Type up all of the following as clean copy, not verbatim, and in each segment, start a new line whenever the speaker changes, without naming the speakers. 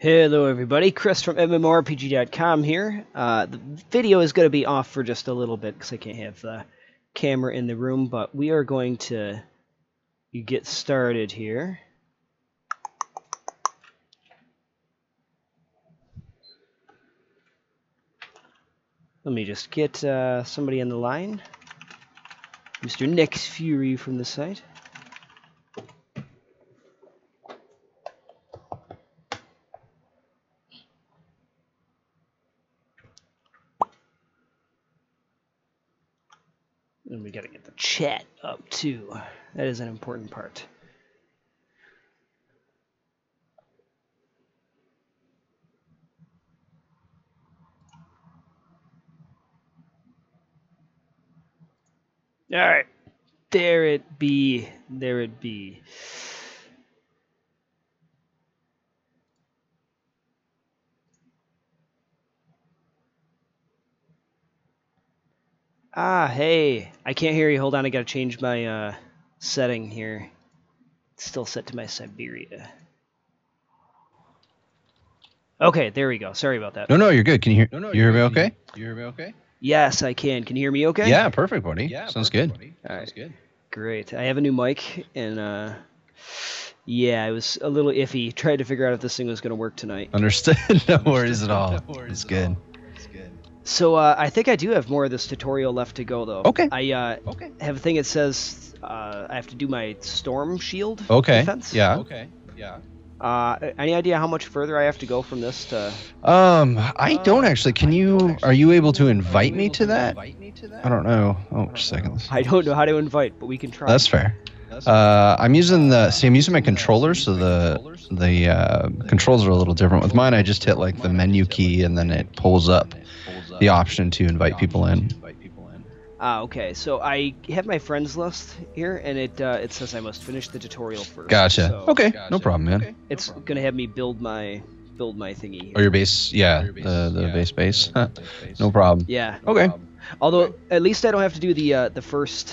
Hello everybody, Chris from MMORPG.com here. The video is going to be off for just a little bit because I can't have the camera in the room, but we are going to get started here. Let me just get somebody on the line. Mr. Nix Fury from the site. And we gotta get the chat up too. That is an important part. Alright. There it be. There it be. Ah, hey. I can't hear you. Hold on, I gotta change my setting here. It's still set to my Siberia. Okay, there we go. Sorry about that.
No, you're good. Can you hear? You hear me okay?
You hear me okay?
Yes, I can. Can you hear me okay?
Yeah, perfect, buddy.
Yeah,
sounds good.
Buddy.
All right.
Sounds good.
Great. I have a new mic, and yeah, it was a little iffy. Tried to figure out if this thing was going to work tonight.
Understood. No worries at all. It's good.
So I think I do have more of this tutorial left to go, though.
Okay.
I have a thing that says I have to do my storm shield defense.
Yeah.
Okay. Yeah.
Any idea how much further I have to go from this to?
I don't actually. Are you able to invite me to that? I don't know. Oh, just a second.
I don't know how to invite, but we can try.
That's fair. I'm using my controller, so the controls are a little different. With mine, I just hit like the menu key, and then it pulls up the option to invite people in.
Okay. So I have my friends list here, and it says I must finish the tutorial first.
Gotcha.
So
Okay, no problem, man.
it's gonna have me build my thingy here.
Or your base, yeah, the base. No problem.
Yeah.
Okay.
Although at least I don't have to do the first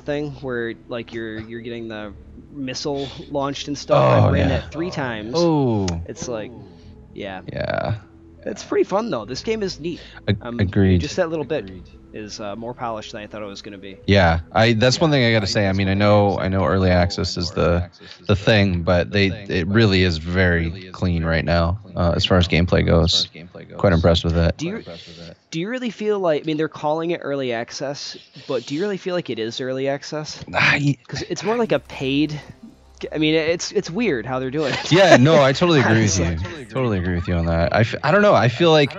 thing where like you're getting the missile launched and stuff.
Oh,
I ran
yeah.
that 3 times.
Oh.
It's like, yeah.
Yeah.
It's pretty fun though. This game is neat.
Agreed.
Just that little bit is more polished than I thought it was going to be.
Yeah, that's one thing I got to say. I mean, I know early access is the thing, but it really is very clean right now as far as gameplay goes. Quite impressed with it.
Do you really feel like, I mean, they're calling it early access, but do you really feel like it is early access? Because it's more like a paid. I mean, it's weird how they're doing it.
Yeah, no, I totally agree with you. Totally agree with you on that. I don't know. I feel like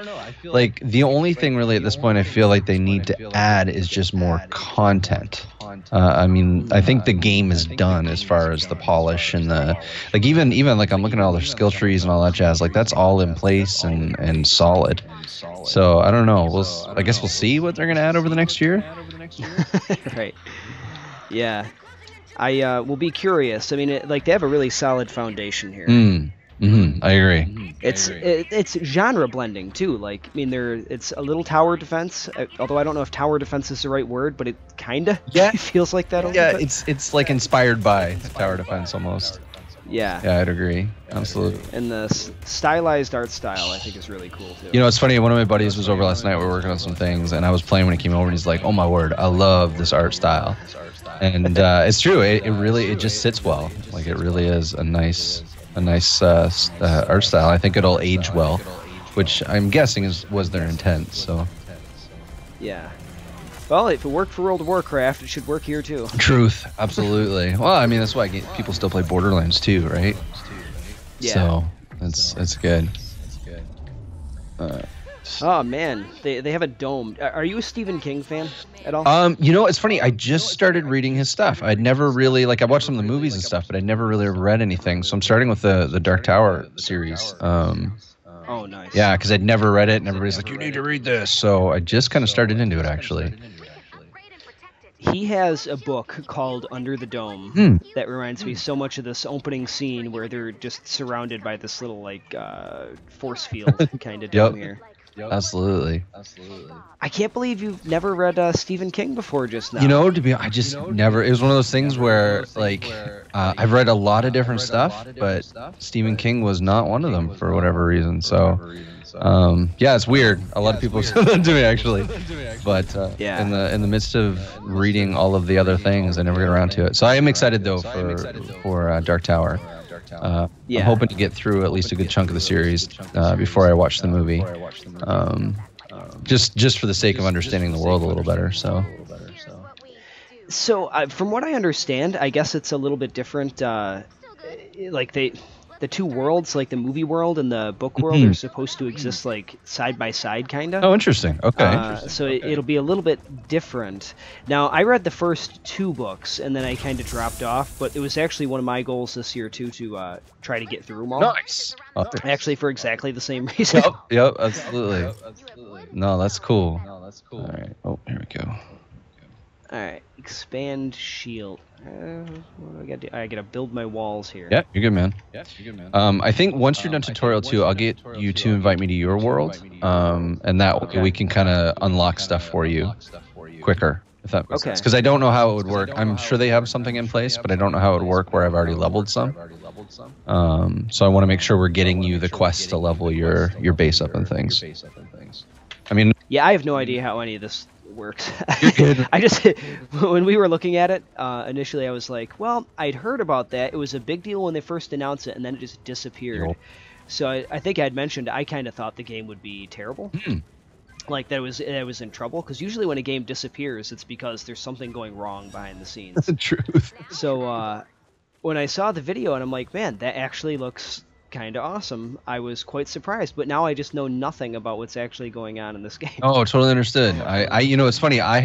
the only thing really at this point I feel like they need to add is just more content. I mean, I think the game is done as far as the polish and the even like I'm looking at all their skill trees and all that jazz. Like that's all in place and solid. So I don't know. I guess we'll see what they're gonna add over the next year.
Right. Yeah. I will be curious. I mean, they have a really solid foundation here.
I agree.
It's genre blending too. Like, I mean, it's a little tower defense. Although I don't know if tower defense is the right word, but it kinda feels like that.
Yeah, it's like inspired by tower defense almost.
Yeah.
Yeah, I'd agree. Absolutely.
And the stylized art style, I think, is really cool too.
You know, it's funny. One of my buddies was over last night. We were working on some things, and I was playing when he came over, and he's like, "Oh my word, I love this art style." And it's true. It just sits well. Like it really is a nice art style. I think it'll age well, which I'm guessing was their intent. So.
Yeah. Well, if it worked for World of Warcraft, it should work here too.
Truth, absolutely. Well, I mean that's why people still play Borderlands too, right?
Yeah.
So it's good.
Oh man, they have a dome. Are you a Stephen King fan at all?
You know, it's funny. I just started reading his stuff. I'd never really I watched some of the movies and stuff, but I'd never really read anything. So I'm starting with the Dark Tower series.
Oh, nice.
Yeah, because I'd never read it, and everybody's like, "You need to read this." So I just kind of started into it actually.
He has a book called Under the Dome that reminds me so much of this opening scene where they're just surrounded by this little force field kind of dome here.
Absolutely.
I can't believe you've never read Stephen King before just now.
You know, I just never. It was one of those things where, like, I've read a lot of different stuff, but Stephen King was not one of them for whatever reason. So, yeah, it's weird. A lot of people said that to me actually, but
Yeah.
in the midst of reading all of the other things, I never get around to it. So I am excited though for Dark Tower. I'm hoping to get through at least a good chunk of the series before I watch the movie. Just for the sake of understanding the world a little better. So
from what I understand, I guess it's a little bit different. Like the two worlds, like the movie world and the book world, are supposed to exist like side by side, kind of.
Oh, interesting. Okay.
So it'll be a little bit different. Now, I read the first 2 books, and then I kind of dropped off, but it was actually one of my goals this year, too, to try to get through them all.
Nice.
Actually, for exactly the same reason.
Yep, absolutely. No, that's cool. All right. Oh, here we go.
All right, expand shield. What do I gotta do? I gotta build my walls here.
Yeah, you're good, man. I think once you're done tutorial 2, I'll get you to invite me to your world, and that way we can kind of unlock stuff for you quicker, if that makes sense. Because I don't know how it would work. I'm sure they have something in place, but I don't know how it would work where I've already leveled some. So I want to make sure we're getting you the quest to level your base up and things. I mean,
yeah, I have no idea how any of this works. I just, when we were looking at it, initially I was like, well, I'd heard about that. It was a big deal when they first announced it, and then it just disappeared. Yep. So I think I'd mentioned I kind of thought the game would be terrible. Like that it was in trouble, because usually when a game disappears, it's because there's something going wrong behind the scenes.
That's the truth.
So when I saw the video and I'm like, man, that actually looks kind of awesome, I was quite surprised. But now I just know nothing about what's actually going on in this game.
Oh, totally understood. You know, it's funny. I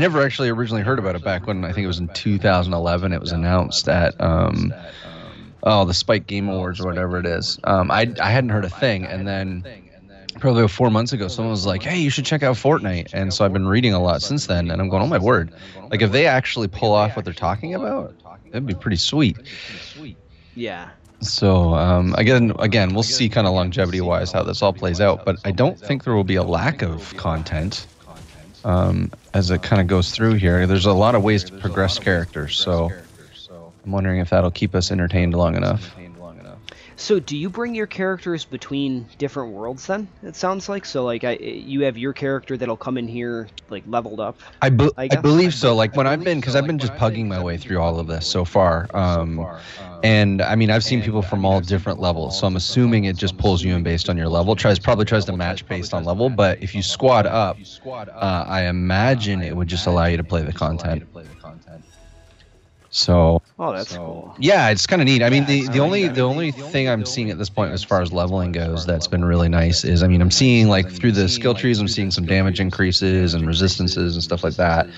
never actually originally heard about it back when I think it was in 2011. It was announced at the Spike Game Awards or whatever it is. I hadn't heard a thing, and then probably 4 months ago, someone was like, "Hey, you should check out Fortnite." And so I've been reading a lot since then, and I'm going, "Oh my word!" Like if they actually pull off what they're talking about, that'd be pretty sweet.
Yeah.
So again, we'll see kind of longevity-wise how this all plays out, but I don't think there will be a lack of content as it kind of goes through here. There's a lot of ways to progress characters, so I'm wondering if that'll keep us entertained long enough.
So do you bring your characters between different worlds then? It sounds like so. Like you have your character that'll come in here like leveled up.
I believe so. Like when I've been just pugging my way through all of this so far. And I mean, I've seen people from all different levels, so I'm assuming it just pulls you in based on your level. Probably tries to match based on level, but if you squad up, I imagine it would just allow you to play the content. So,
oh, that's cool.
Yeah, it's kind of neat. I mean, the only thing I'm seeing at this point as far as leveling goes that's been really nice is, I mean, I'm seeing like through the skill trees, I'm seeing some damage increases and resistances and stuff like that.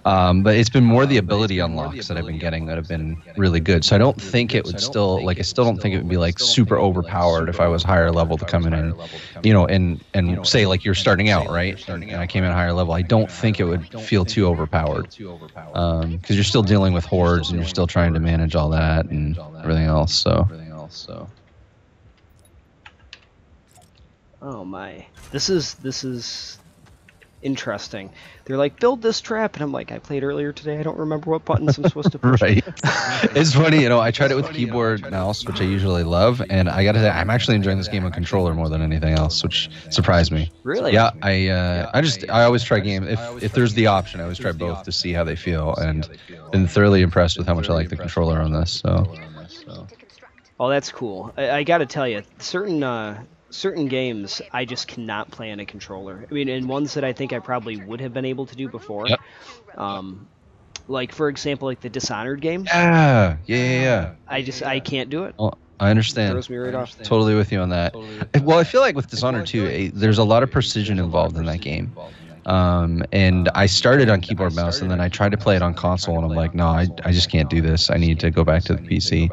But it's been more the ability unlocks that I've been getting that have been really good. So I don't think it would still, like, I still don't think it would be like super overpowered if I was higher level to come in and, you know, and say like you're starting out, right? And I came in higher level. I don't think it would feel too overpowered because you're still dealing with hordes and you're still trying to manage all that and everything else. So.
Oh my, this is interesting. They're like, build this trap, and I'm like, I played earlier today. I don't remember what buttons I'm supposed to push.
Right. It's funny, you know. I tried it with keyboard mouse, which I usually love, and I gotta say, I'm actually enjoying this game on controller more than anything else, which surprised me.
Really?
Yeah. I always try game if there's the option. I always try both to see how they feel, and been thoroughly impressed with how much I like the controller on this. So.
Oh, that's cool. I gotta tell you, certain games I just cannot play on a controller. I mean, and ones that I think I probably would have been able to do before.
Yep.
Like for example, like the Dishonored game.
Yeah.
I can't do it.
Well, I understand.
It throws me right off.
Totally with you on that. Well, I feel like with Dishonored 2, there's a lot of precision involved in that game. And I started on keyboard mouse, and then I tried to play it on console, and I'm like, no, I just can't do this. I need to go back to the PC.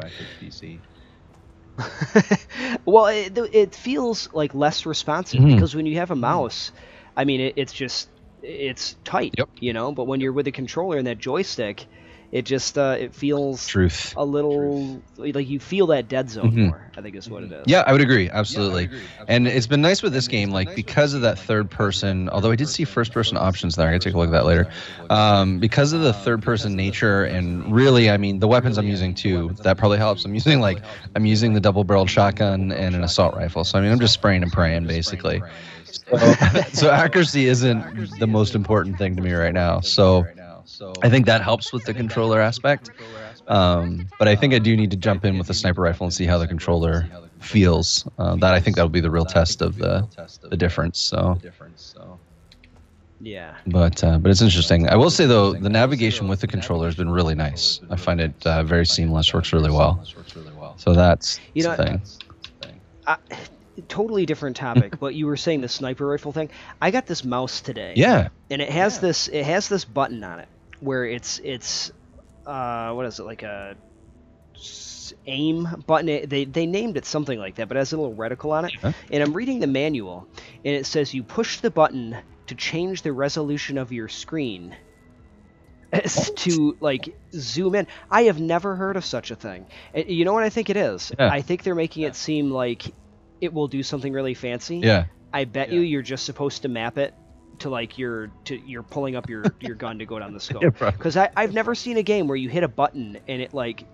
Well, it feels like less responsive because when you have a mouse, I mean, it's tight,
yep.
you know. But when you're with a controller and that joystick, It just it feels
Truth.
a little like you feel that dead zone more, I think is what it is.
Yeah, I would agree. Absolutely. And it's been nice with this game, like because of that third person, although I did see first person options there. I gotta take a look at that later. Because of the third person nature, and really, I mean, the weapons I'm using too, that probably helps. I'm using the double barreled shotgun and an assault rifle. So I mean, I'm just spraying and praying basically. So accuracy isn't the most important thing to me right now. So I think that helps with the controller aspect. But I think I do need to jump in with the sniper rifle and see how the controller feels. I think that'll be the real test of the difference. So.
Yeah.
But it's interesting. I will say though, the navigation with the controller has been really nice. I find it very seamless. Works really well. So that's the thing.
Totally different topic, but you were saying the sniper rifle thing. I got this mouse today.
Yeah.
And it has this button on it where it's what is it, like a aim button? They named it something like that, but it has a little reticle on it.
Huh?
And I'm reading the manual, and it says you push the button to change the resolution of your screen to like zoom in. I have never heard of such a thing. And you know what I think it is?
Yeah.
I think they're making it seem like it will do something really fancy.
Yeah.
I bet you're just supposed to map it to like you're pulling up your gun to go down the scope. Because I've never seen a game where you hit a button and it like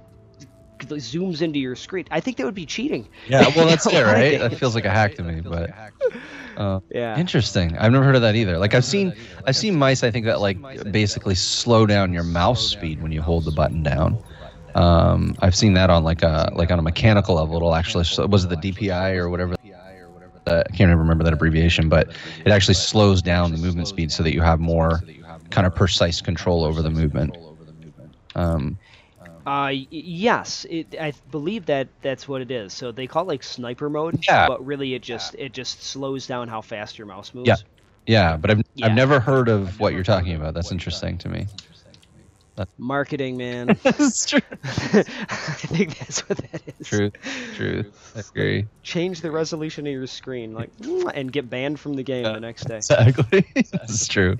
zooms into your screen. I think that would be cheating.
Yeah, well that's it, right? That feels like a hack to me, but
yeah.
Interesting. I've never heard of that either. Like I've seen mice, I think, that like basically slow down your mouse speed when you hold the button down. I've seen that on like on a mechanical level. It'll actually, was it the DPI or whatever? I can't even remember that abbreviation, but it actually slows down the movement speed so that you have more kind of precise control over the movement.
Yes, I believe that's what it is. So they call it like sniper mode, but really it just slows down how fast your mouse moves.
Yeah, but I've never heard of what you're talking about. That's interesting to me.
Marketing, man.
That's true.
I think that's what that is.
True. I agree.
Change the resolution of your screen, like, and get banned from the game the next day.
Exactly. It's true.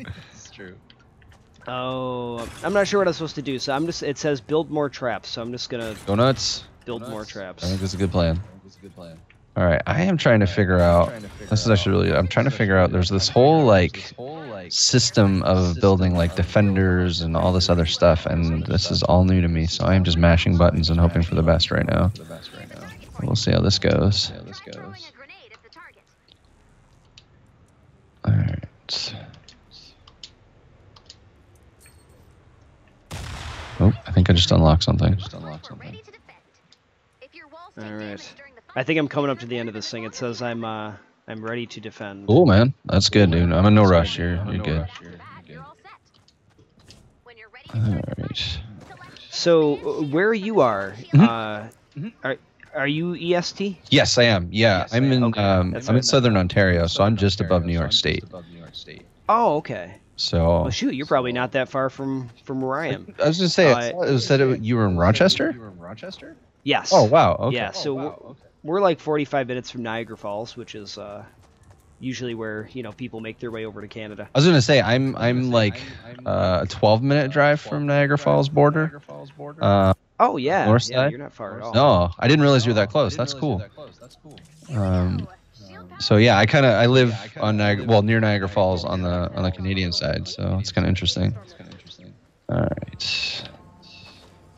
Oh, I'm not sure what I'm supposed to do. So it says build more traps. So I'm just gonna
go nuts.
Build more traps.
I think that's a good plan. All right, I am trying to figure out. This is actually really. I'm trying to figure out. There's this whole like system of building like defenders and all this other stuff, and this is all new to me. So I am just mashing buttons and hoping for the best right now. We'll see how this goes. All right. Oh, I think I just unlocked something.
All right. I think I'm coming up to the end of this thing. It says I'm ready to defend.
Cool, man. That's good, dude. I'm in no rush. You're good. All right.
So where you are, are you EST?
Yes, I am. Yeah, I'm in. I'm in Southern Ontario, so I'm just above New York State.
Oh, okay.
So.
Well, shoot, you're probably not that far from where I am.
I was gonna say, it said you were in Rochester.
Yes.
Oh wow. Okay.
Yeah. So we're like 45 minutes from Niagara Falls, which is usually where people make their way over to Canada.
I was gonna say I'm like a 12-minute drive from Niagara Falls border.
Oh yeah.
North side?
Yeah, you're not far at all.
No, I didn't realize you were that close. That's cool. So yeah, I live on near Niagara Falls on the Canadian side, so it's kind of interesting. All right.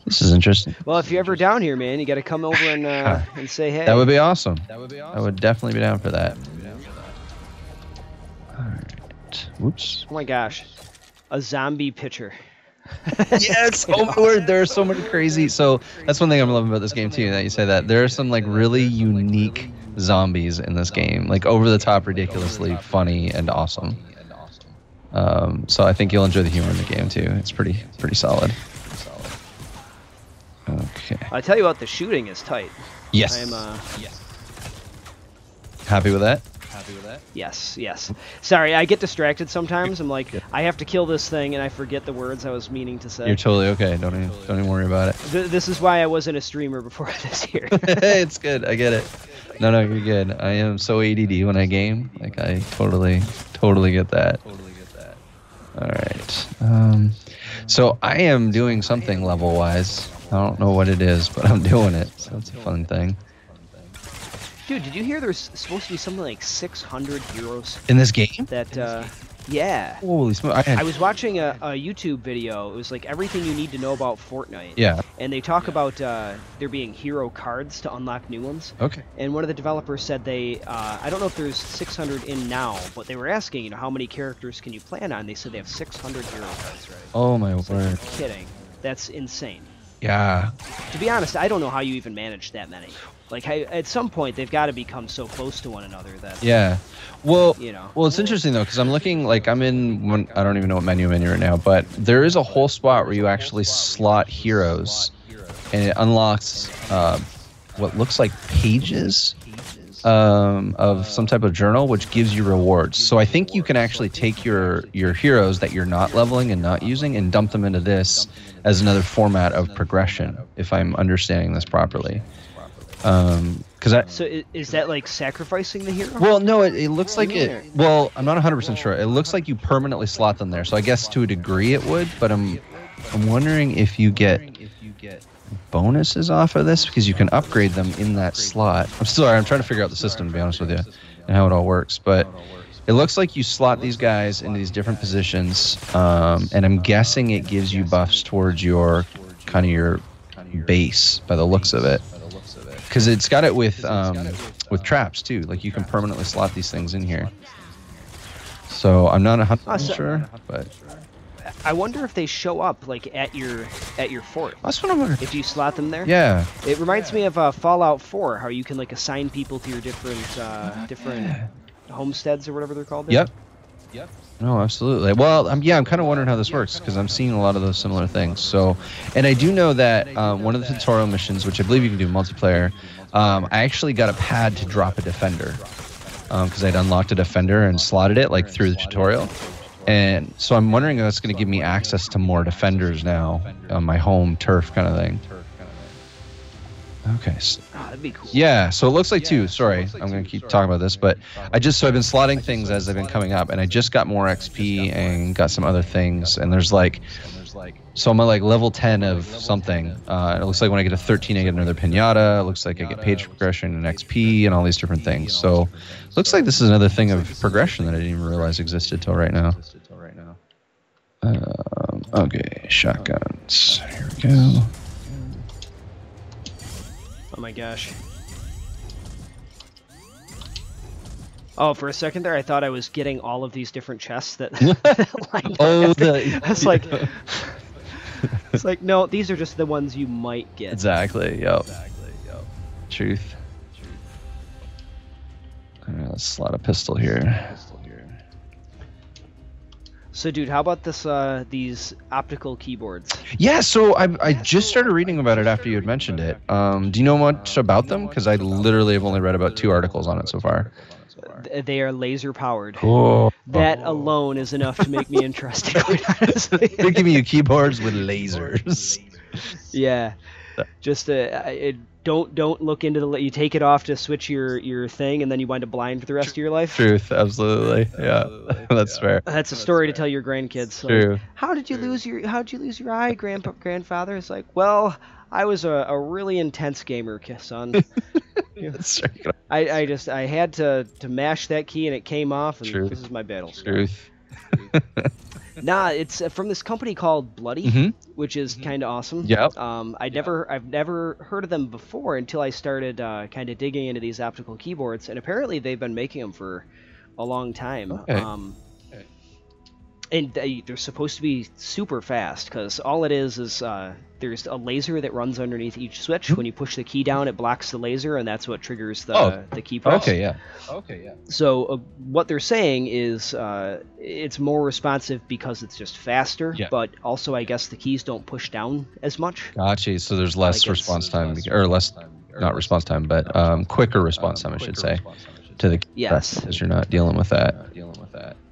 This is interesting.
Well, if you're ever down here, man, you got to come over and say hey.
That would be awesome. I would definitely be down for that. All right. Whoops.
Oh my gosh, a zombie pitcher.
Yes. Oh my word, there are so many crazy. So that's one thing I'm loving about this game too. That you say that there are some like really unique zombies in this game, like over the top, ridiculously funny and awesome. So I think you'll enjoy the humor in the game too. It's pretty solid. Okay.
I tell you what, the shooting is tight.
Yes.
I'm
happy with that.
Yes. Sorry, I get distracted sometimes. I'm like, I have to kill this thing, and I forget the words I was meaning to say.
You're totally okay. Don't even worry about it.
This is why I wasn't a streamer before this year.
It's good. I get it. No, you're good. I am so ADD when I game. Like I totally get that. All right. So I am doing something level-wise. I don't know what it is, but I'm doing it. So that's a fun thing.
Dude, did you hear there's supposed to be something like 600 heroes
in this game?
Yeah.
Holy smoke!
I was watching a YouTube video. It was like everything you need to know about Fortnite.
Yeah.
And they talk about there being hero cards to unlock new ones.
Okay.
And one of the developers said they, I don't know if there's 600 in now, but they were asking, you know, how many characters can you plan on? They said they have 600 hero cards, right?
Oh my word!
You're kidding? That's insane.
Yeah.
To be honest, I don't know how you even manage that many. Like, at some point, they've got to become so close to one another that...
Yeah. Well,
you know.
Well, it's interesting, though, because I'm looking, like, I'm in, I don't even know what menu I'm in right now, but there is a whole spot where you actually slot heroes, and it unlocks what looks like pages of some type of journal, which gives you rewards. So I think you can actually take your heroes that you're not leveling and not using and dump them into this as another format of progression, if I'm understanding this properly.
So is that like sacrificing the hero?
Well, no, it looks like it. Well, I'm not 100% sure. It looks like you permanently slot them there. So I guess to a degree it would, but I'm wondering if you get bonuses off of this because you can upgrade them in that slot. I'm trying to figure out the system, to be honest with you, and how it all works. But it looks like you slot these guys into these different positions, and I'm guessing it gives you buffs towards your your base by the looks of it. Because it's got it with traps too. Like you can permanently slot these things in here. So I'm not 100% sure, but
I wonder if they show up like at your fort.
That's what I'm wondering.
If you slot them there.
Yeah.
It reminds me of Fallout 4, how you can like assign people to your different homesteads or whatever they're called. There.
Yep. No, absolutely. Well, I'm kind of wondering how this works because I'm seeing a lot of those similar things. So, and I do know that one of the tutorial missions, which I believe you can do multiplayer, I actually got a pad to drop a defender because I'd unlocked a defender and slotted it like through the tutorial. And so I'm wondering if that's going to give me access to more defenders now on my home turf kind of thing. Okay. So,
that'd be cool.
Yeah, so it looks like sorry, I'm going to keep talking about this, but so I've been slotting things as they've been coming up, and I just got more XP and got some other things, and there's like, so I'm at like level 10 of something. It looks like when I get a 13, I get another pinata. It looks like I get page progression and XP and all these different things. So it looks like this is another thing of progression that I didn't even realize existed till right now. Okay, shotguns. Here we go.
Oh my gosh. Oh, for a second there, I thought I was getting all of these different chests that lined up. I was like, it's like, no, these are just the ones you might get.
Exactly. Yep. Truth. All right, let's slot a pistol here.
So, dude, how about this? These optical keyboards?
Yeah, so I just started reading about it after you had mentioned it. Do you know much about them? Because I literally have only read about 2 articles on it so far.
They are laser powered.
Cool.
That alone is enough to make me interested. Quite honestly.
They're giving you keyboards with lasers.
Yeah, just don't look into the. You take it off to switch your thing, and then you wind up blind for the rest of your life.
Truth, absolutely. Yeah, that's fair.
That's a story to tell your grandkids. Like,
true.
How'd you lose your eye, grandfather? It's like, well, I was a really intense gamer, son.
That's right.
I had to mash that key and it came off, and
Truth.
this is my battle story.
Truth.
Nah, it's from this company called Bloody, which is kind of awesome.
Yep.
I've never heard of them before until I started kind of digging into these optical keyboards, and apparently they've been making them for a long time.
Okay.
And they're supposed to be super fast because all it is there's a laser that runs underneath each switch. When you push the key down, it blocks the laser, and that's what triggers the key press.
Okay, yeah.
So what they're saying is it's more responsive because it's just faster, but also I guess the keys don't push down as much.
Gotcha. So there's less response time, or less, not response time, but quicker response time, I should say, to the key press, because you're not dealing with that.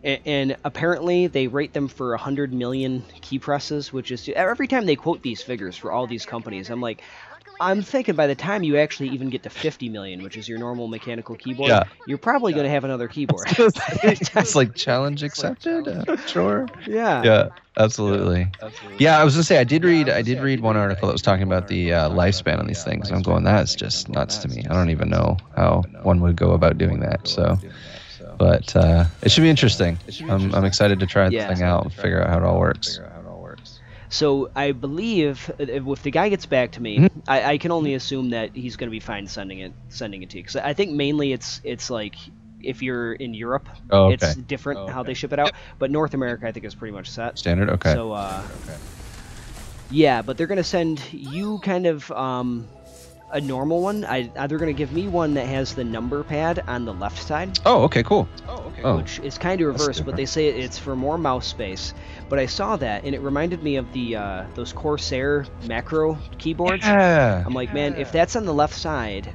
And apparently they rate them for 100 million key presses, which is every time they quote these figures for all these companies, I'm like, I'm thinking by the time you actually even get to 50 million, which is your normal mechanical keyboard,
Yeah.
you're probably going to have another keyboard.
It's like challenge accepted. Sure.
Yeah.
Yeah. Absolutely. Yeah, I was gonna say I did read one article that was talking about the lifespan on these things. And I'm going, that's just nuts to me. I don't even know how one would go about doing that. So, but it should be interesting. I'm excited to try the thing out and figure out how it all works.
So I believe if the guy gets back to me, I can only assume that he's going to be fine sending it to you. Because I think mainly it's like if you're in Europe, it's different how they ship it out. But North America, I think, is pretty much set.
Standard, okay.
So yeah, but they're going to send you kind of a normal one. They're going to give me one that has the number pad on the left side.
Oh, okay, cool.
Which is kind of reversed, but they say it's for more mouse space. But I saw that, and it reminded me of the those Corsair macro keyboards.
Yeah.
I'm like, man, if that's on the left side,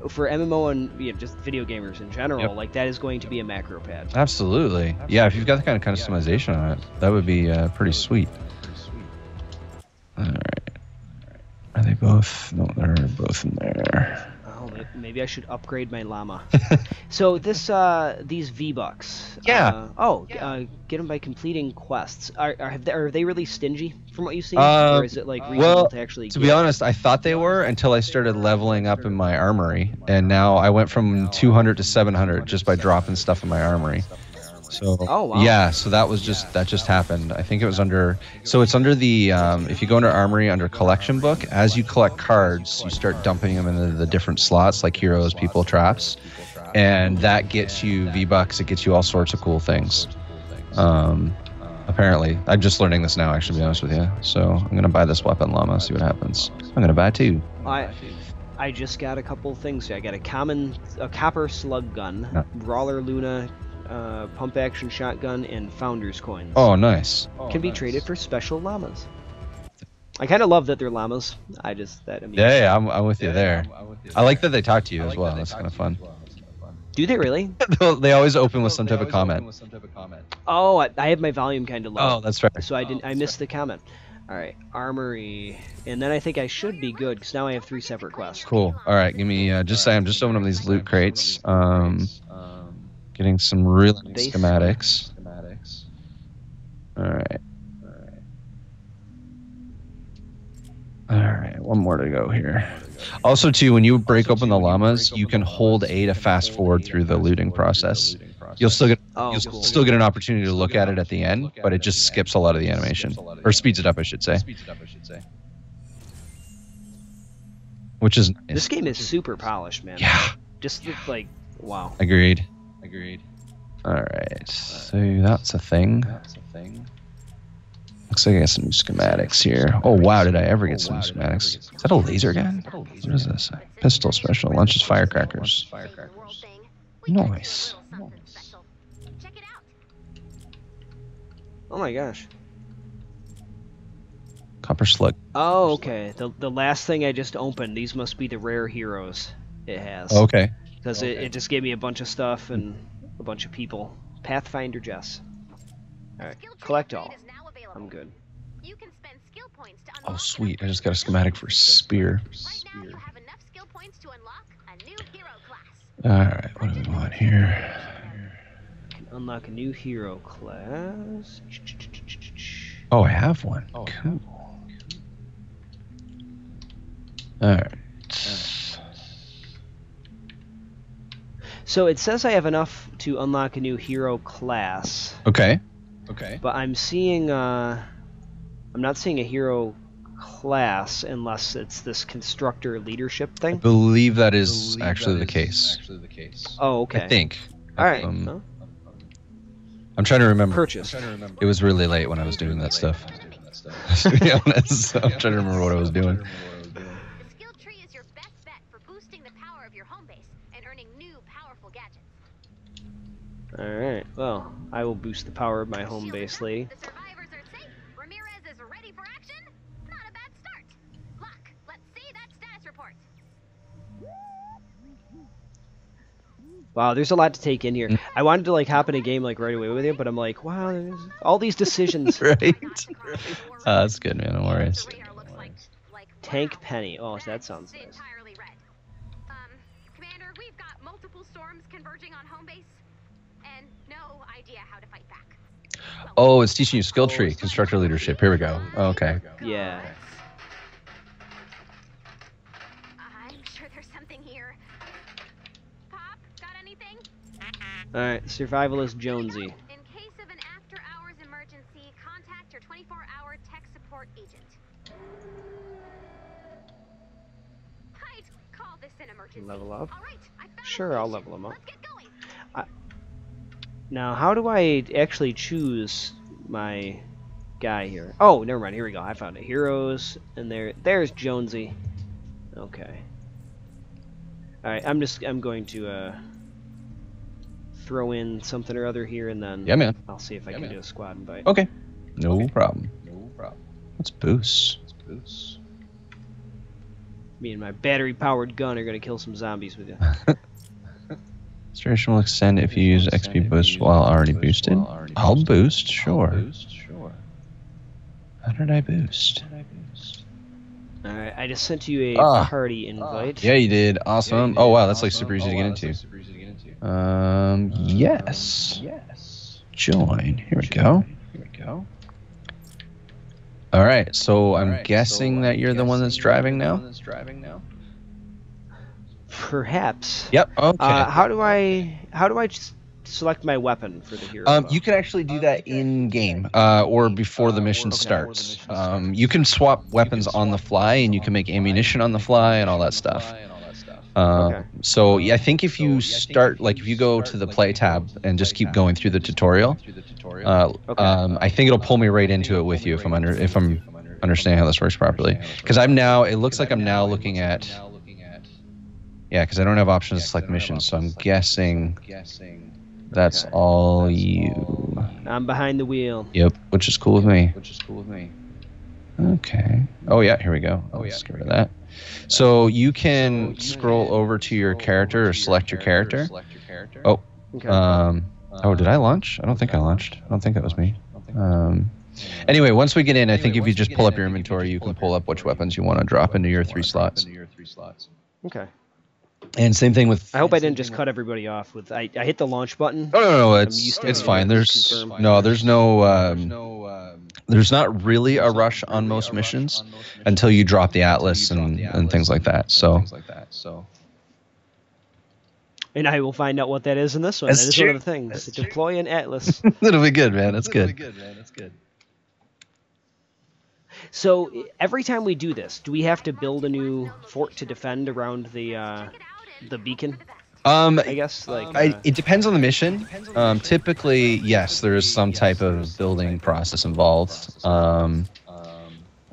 for MMO and just video gamers in general, like that is going to be a macro pad.
Absolutely. Yeah, if you've got that kind of customization on it, that would be pretty sweet. All right. Are they both? No, they're both in there.
Oh, maybe I should upgrade my llama. So this these V-Bucks.
Yeah.
Get them by completing quests. Are they really stingy from what you've seen, or is it like reasonable to actually?
To be honest, I thought they were until I started leveling up in my armory, and now I went from 200 to 700 just by dropping stuff in my armory. So yeah, so that just happened. I think it was under. So it's under the if you go into Armory under Collection Book, as you collect cards, you start dumping them into the different slots like heroes, people, traps, and that gets you V-Bucks. It gets you all sorts of cool things. Apparently, I'm just learning this now. Actually, to be honest with you, so I'm gonna buy this weapon llama. See what happens. I'm gonna buy two.
I just got a couple things. I got a copper slug gun, Brawler Luna. Pump action shotgun and founder's coins.
Oh, nice.
Can be traded for special llamas. I kind of love that they're llamas.
Yeah, I'm with you there. I like that they talk to you as well. That's kind of fun.
Do they really?
They always open with some type of comment.
Oh, I have my volume kind of low.
Oh, that's fair.
So I missed the comment. All right, armory, and then I think I should be good because now I have 3 separate quests.
Cool. All right, give me I'm just opening up these loot crates. Getting some really nice schematics. All right, one more to go here. Also, too, when you break open the llamas, you can hold A to fast forward through the looting process. You'll still get an opportunity to look at it at the end, but it just skips a lot of the animation, or speeds it up, I should say. Which is nice.
This game is super polished, man.
Yeah.
Just like wow.
Agreed. All right, so that's a thing. Looks like I got some new schematics here. Oh wow, did I ever get some new schematics? Is that a laser gun? What is this? Pistol special. Launches firecrackers. Nice.
Oh my gosh.
Copper slug.
Oh, okay. The last thing I just opened, these must be the rare heroes it has.
Okay.
Because it just gave me a bunch of stuff and a bunch of people. Pathfinder Jess. Alright, collect all. I'm good.
Oh, sweet. I just got a schematic for Spear. Alright, what do we want here?
Unlock a new hero class.
Oh, I have one. Cool. Alright.
So it says I have enough to unlock a new hero class.
Okay.
But I'm seeing I'm not seeing a hero class unless it's this constructor leadership thing.
I believe that is actually the case.
Oh, okay.
I think.
All right.
I'm trying to remember.
Purchase.
It was really late when I was doing that stuff. To be honest, so I'm trying to remember what I was doing.
Alright, well, I will boost the power of my home base, lady. Wow, there's a lot to take in here. I wanted to like hop in a game like right away with you, but I'm like, wow, there's all these decisions.
Right? That's good, man. No worries.
Tank Penny. Oh, that sounds nice.
Entirely red. Commander, we've got multiple storms converging on home base, and no idea how to fight back.
Oh, it's teaching you skill tree, constructor leadership. Here we go. Okay.
Yeah.
I'm sure there's something here. Pop, got anything?
All right, survivalist Jonesy.
In case of an after-hours emergency, contact your 24-hour tech support agent. I'd call this an emergency.
Level up.
All right, I found a
Sure, I'll
solution.
level him up.
Let's get going.
Now, how do I actually choose my guy here? Oh, never mind. Here we go. I found it. Heroes, and there's Jonesy. Okay. All right. I'm going to throw in something or other here, and then
Yeah, man.
I'll see if I can do a squad invite.
Okay. No problem. No problem. Let's boost. Let's boost.
Me and my battery-powered gun are gonna kill some zombies with you.
Duration will extend if you use XP boost while already boosted. I'll boost, sure. How did I boost?
All right. I just sent you a party invite.
Yeah, you did. Awesome. Oh wow, that's like super easy to get into. Yes. Join. Here we go. All right. So I'm guessing that you're the one that's driving now.
Perhaps.
Yep. Okay.
How do I select my weapon for the hero?
You can actually do that in game or before the mission starts. You can swap weapons on the fly, and you can make ammunition on the fly and all that stuff. So yeah, I think if you start, like if you go to the play tab and just keep going through the tutorial, I think it'll pull me right into it with you if I'm understanding how this works properly. Because it looks like I'm now looking at. Yeah, because I don't have options to select missions, so I'm guessing that's all you.
I'm behind the wheel.
Yep, which is cool with me. Okay. Oh yeah, here we go. Let's get rid of that. So you can scroll over to your character or select your character. Oh.
Okay.
Oh, did I launch? I don't think I launched. I don't think that was me. Anyway, once we get in, I think if you just pull up your inventory, you can pull up which weapons you want to drop into your 3 slots.
Okay.
And same thing with.
I hope I didn't just cut everybody off with. I hit the launch button.
Oh no, it's fine. There's not really a rush on most missions until you drop the Atlas and things like that. So.
And I will find out what that is in this one.
That's
that is
true.
one of the things. Deploy an Atlas.
It'll be good, man. That's good.
So every time we do this, do we have to build a new fort to defend around the beacon? I guess
it depends on the mission. Typically, yes, there is some type of building process involved. All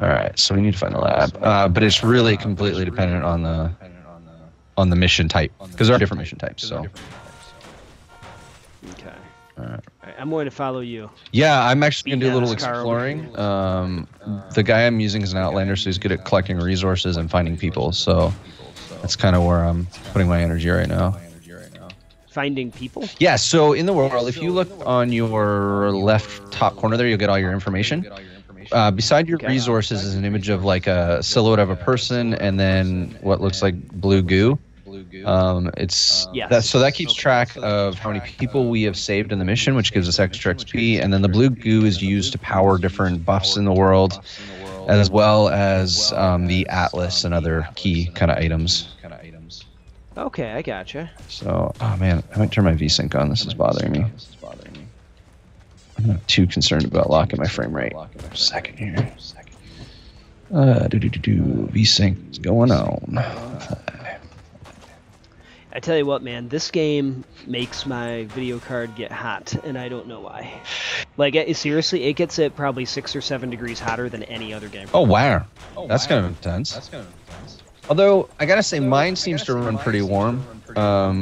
right, so we need to find the lab, but it's really completely dependent on the mission type because there are different mission types. So.
Okay.
All right.
I'm going to follow you.
Yeah, I'm actually going to do a little exploring. The guy I'm using is an Outlander, so he's good at collecting resources and finding people. So that's kind of where I'm putting my energy right now.
Finding people?
Yeah, so in the world, if you look on your left top corner there, you'll get all your information. Beside your resources is an image of like a silhouette of a person and then what looks like blue goo. So that keeps track of how many people we have saved in the mission, which gives us extra XP, and then the blue goo is used to power different buffs in the world, as well as the Atlas and other key kind of items.
Okay, I gotcha.
So, oh man, I might turn my VSync on. This is bothering me. I'm not too concerned about locking my frame rate. For a second here. VSync is going on.
I tell you what, man, this game makes my video card get hot, and I don't know why. Like, seriously, it gets it probably 6 or 7 degrees hotter than any other game.
Oh, wow. That's kind of intense. Although, I gotta say, mine seems to run pretty warm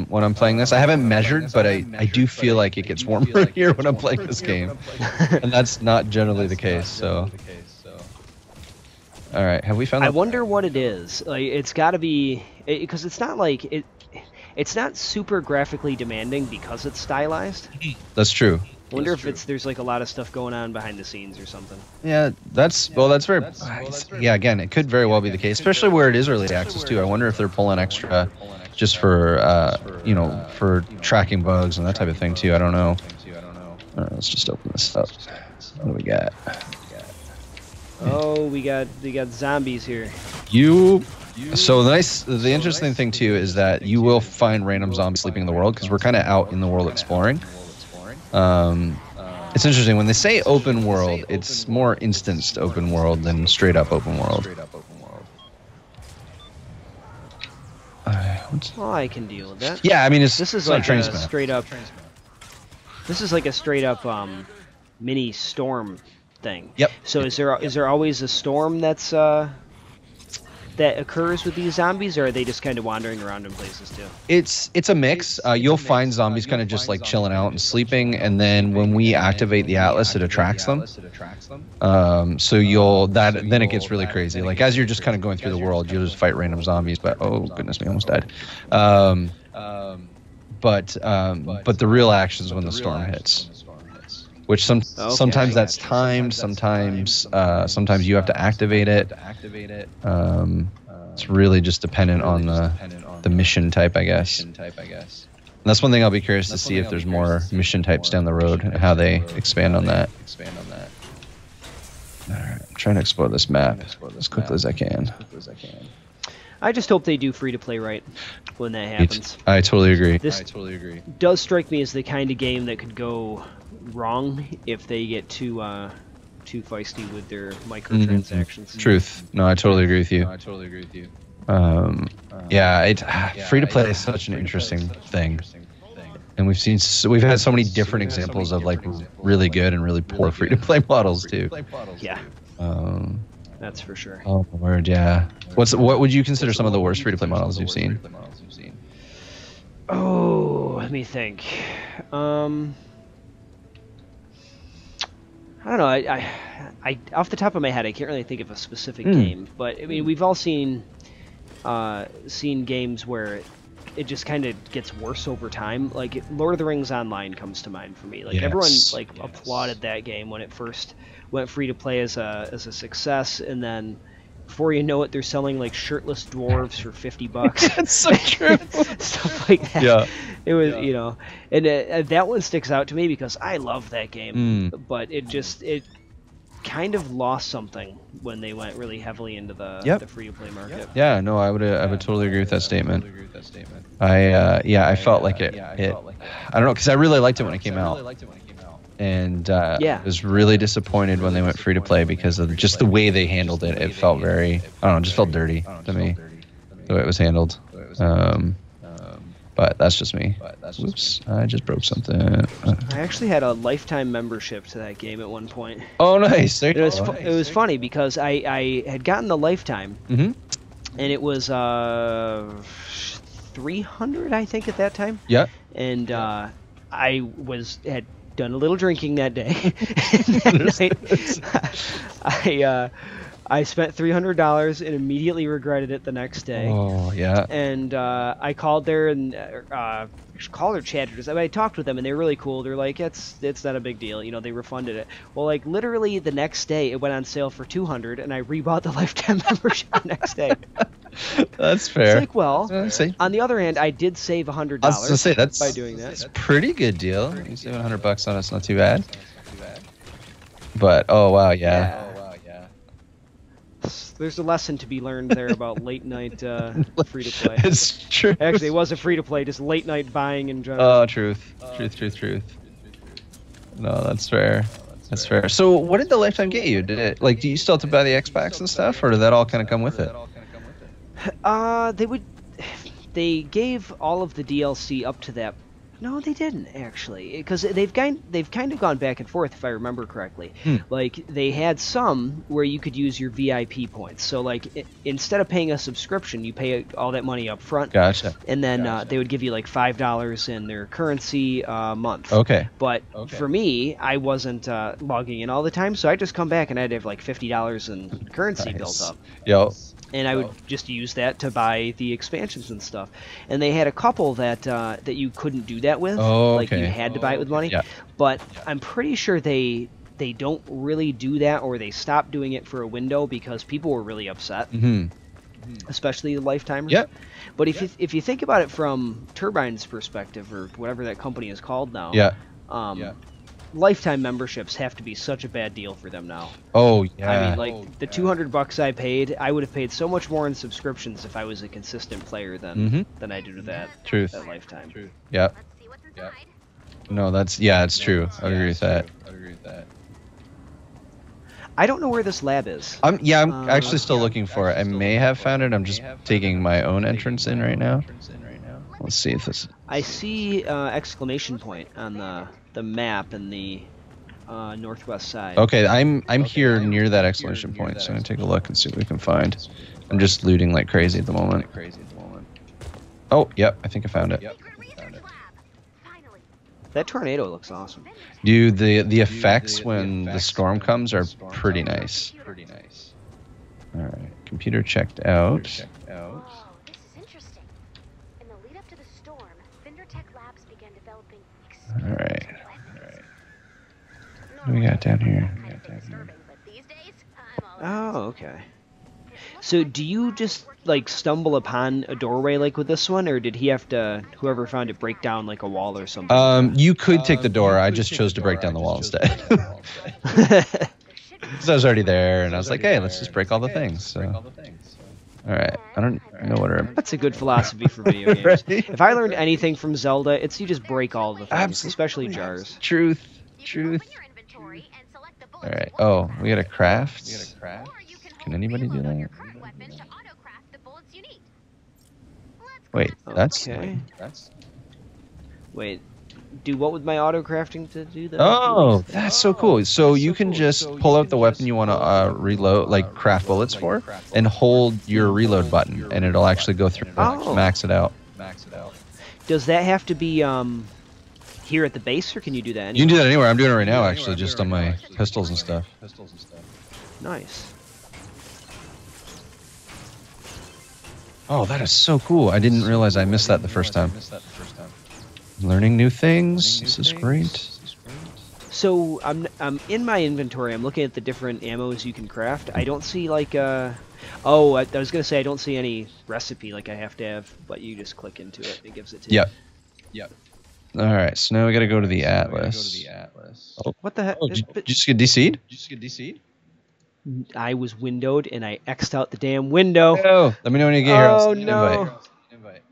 when I'm playing this. I haven't measured, but I do feel like it gets warmer here when I'm playing this game. And that's not generally the case, so... Alright, have we found
I wonder what it is. Like, it's gotta be... Because it's not like... It's not super graphically demanding because it's stylized.
That's true.
Wonder if there's like a lot of stuff going on behind the scenes or something.
Yeah, that's very. Yeah, again, it could very well be the case, especially where it is early access too. I wonder if they're pulling extra, just for for tracking bugs and that type of thing too. I don't know. Let's just open this up. What do we got?
Oh, we got zombies here.
So the interesting thing too is that you will find random zombies sleeping in the world because we're kind of out in the world exploring. It's interesting when they say open world, it's more instanced open world than straight up open world.
Well, I can deal with that.
Yeah, I mean
this is like a straight up. This is like a straight up mini storm thing.
Yep.
So is there always a storm that's that occurs with these zombies, or are they just kind of wandering around in places too?
It's a mix. You'll find zombies kind of just like chilling out and sleeping, and then when we activate the Atlas, it attracts them. So then it gets really crazy. Like as you're just kind of going through the world, you'll just fight random zombies. But oh goodness me, almost died. But the real action is when the storm hits. Which sometimes that's timed, sometimes you have to activate it. It's really just dependent on the mission type, I guess. And that's one thing I'll be curious to see if there's more mission types down the road and how they expand on that. All right, I'm trying to explore this map as quickly as I can.
I just hope they do free-to-play right when that happens.
I totally agree.
This does strike me as the kind of game that could go wrong if they get too feisty with their microtransactions.
Truth. No, I totally agree with you. Free-to-play is such an interesting thing. And we've had so many different examples of like really good and really poor free-to-play models too.
Yeah. That's for sure.
Oh my word, yeah. What would you consider some of the worst free-to-play models you've seen?
Oh, let me think. I don't know. I off the top of my head, I can't really think of a specific game. But I mean, we've all seen games where it just kind of gets worse over time. Like Lord of the Rings Online comes to mind for me. Like everyone applauded that game when it first went free to play as a success, and then before you know it, they're selling like shirtless dwarves for $50.
That's so true.
Stuff like that.
Yeah.
It was, and that one sticks out to me because I love that game, but it kind of lost something when they went really heavily into the free-to-play market.
Yeah, no, I would totally agree with that statement. I felt like it I don't know, because I really liked it when it came out. And was really disappointed when they went free to play because of just the way they handled it. It felt very, I don't know, just felt dirty to me, the way it was handled. But that's just me. Whoops, I just broke something.
I actually had a lifetime membership to that game at one point.
Oh, nice.
It was funny because I had gotten the lifetime, and it was 300, I think, at that time.
Yeah.
And I had done a little drinking that day. And that night, I spent $300 and immediately regretted it the next day.
Oh, yeah.
And I called there and called or chatted. I talked with them and they were really cool. They're like, it's not a big deal. They refunded it. Well, like literally the next day it went on sale for $200 and I rebought the lifetime membership the next day.
That's fair.
It's like, well, on the other hand, I did save $100
I was gonna say,
by doing that.
It's a pretty good deal. You save $100 on it's not too bad. But oh wow, yeah.
There's a lesson to be learned there about late night free to play.
It's true.
Actually, it wasn't free to play, just late night buying in general.
Oh, truth. No, that's fair. That's fair. So, what did the lifetime get you? Did it do you still have to buy the Xbox and stuff, or did that all kind of come with it?
They gave all of the DLC up to that. No, they didn't actually, because they've kind of gone back and forth, if I remember correctly. Like they had some where you could use your VIP points. So like instead of paying a subscription, you pay all that money up front.
Gotcha.
And then they would give you like $5 in their currency a month.
Okay.
But for me, I wasn't logging in all the time, so I just come back and I'd have like $50 in currency built up.
Yo.
and I would just use that to buy the expansions and stuff. And they had a couple that that you couldn't do that with, like you had to buy it with money.
Yeah.
But I'm pretty sure they don't really do that, or they stopped doing it for a window because people were really upset, especially the lifetimers.
Yep.
But if you think about it from Turbine's perspective, or whatever that company is called now, lifetime memberships have to be such a bad deal for them now.
Oh yeah.
I mean, like the $200 I paid, I would have paid so much more in subscriptions if I was a consistent player than I do to that.
Truth.
That lifetime.
Yep.
Let's see what's inside.
No, that's it's true. I agree with that.
I don't know where this lab is.
I'm actually still looking for it. I may have found it. I'm just taking my own entrance in right now. Let's see if this.
I see exclamation point on the map in the northwest side.
Okay, I'm here near that exclamation point, so I'm gonna take a look and see what we can find. I'm just looting like crazy at the moment. Oh, yep, I think I found it.
Secret research lab. Finally.
That tornado looks awesome.
Dude, the effects when the storm comes are pretty nice. All right, computer checked out.
Whoa, this is interesting. In the lead up to the storm, Findertech Labs began developing
All right.
weapons.
What do we got down here?
Kind of disturbing, but these days, I'm all
Oh, okay. So do you just like stumble upon a doorway like with this one, or did he have to, whoever found it, break down like a wall or something?
You could take the door. I just chose to break down the wall instead. Because I was already there, and I was like, hey, let's just break all the things. So. All right. I don't know what are.
That's a good philosophy for video games.
Right?
If I learned anything from Zelda, it's you just break all the things,
Absolutely.
especially jars.
Truth.
You can open
Truth.
your inventory and select the
All
bullets
right.
you want
Oh, we got a craft.
or you can
Can
hold
anybody do
reload on your
that?
current weapon to auto-craft the bullets you need. Let's
Wait,
craft some
Okay.
that's.
Wait, do what with my auto crafting to do that?
Oh, that's so cool. So you can just pull out the weapon you want to reload, like craft bullets for, and hold your reload button, and it'll actually go through and
Oh.
max it out.
Does that have to be here at the base, or can you do that
You can
anywhere?
do that anywhere. I'm doing it right now, actually, just on my pistols and stuff.
Nice.
Oh, that is so cool. I didn't realize I missed that the first time. Learning new things. This is great.
So I'm in my inventory. I'm looking at the different ammos you can craft. I don't see like oh, I was gonna say I don't see any recipe like I have to have, but you just click into it. It gives it to you.
Yep. All right, so now we got to go to the Atlas.
What the heck?
Oh, did you just get DC'd?
I was windowed and I X'd out the damn window.
Oh, let me know when you get here. I'll
Oh
send you an invite.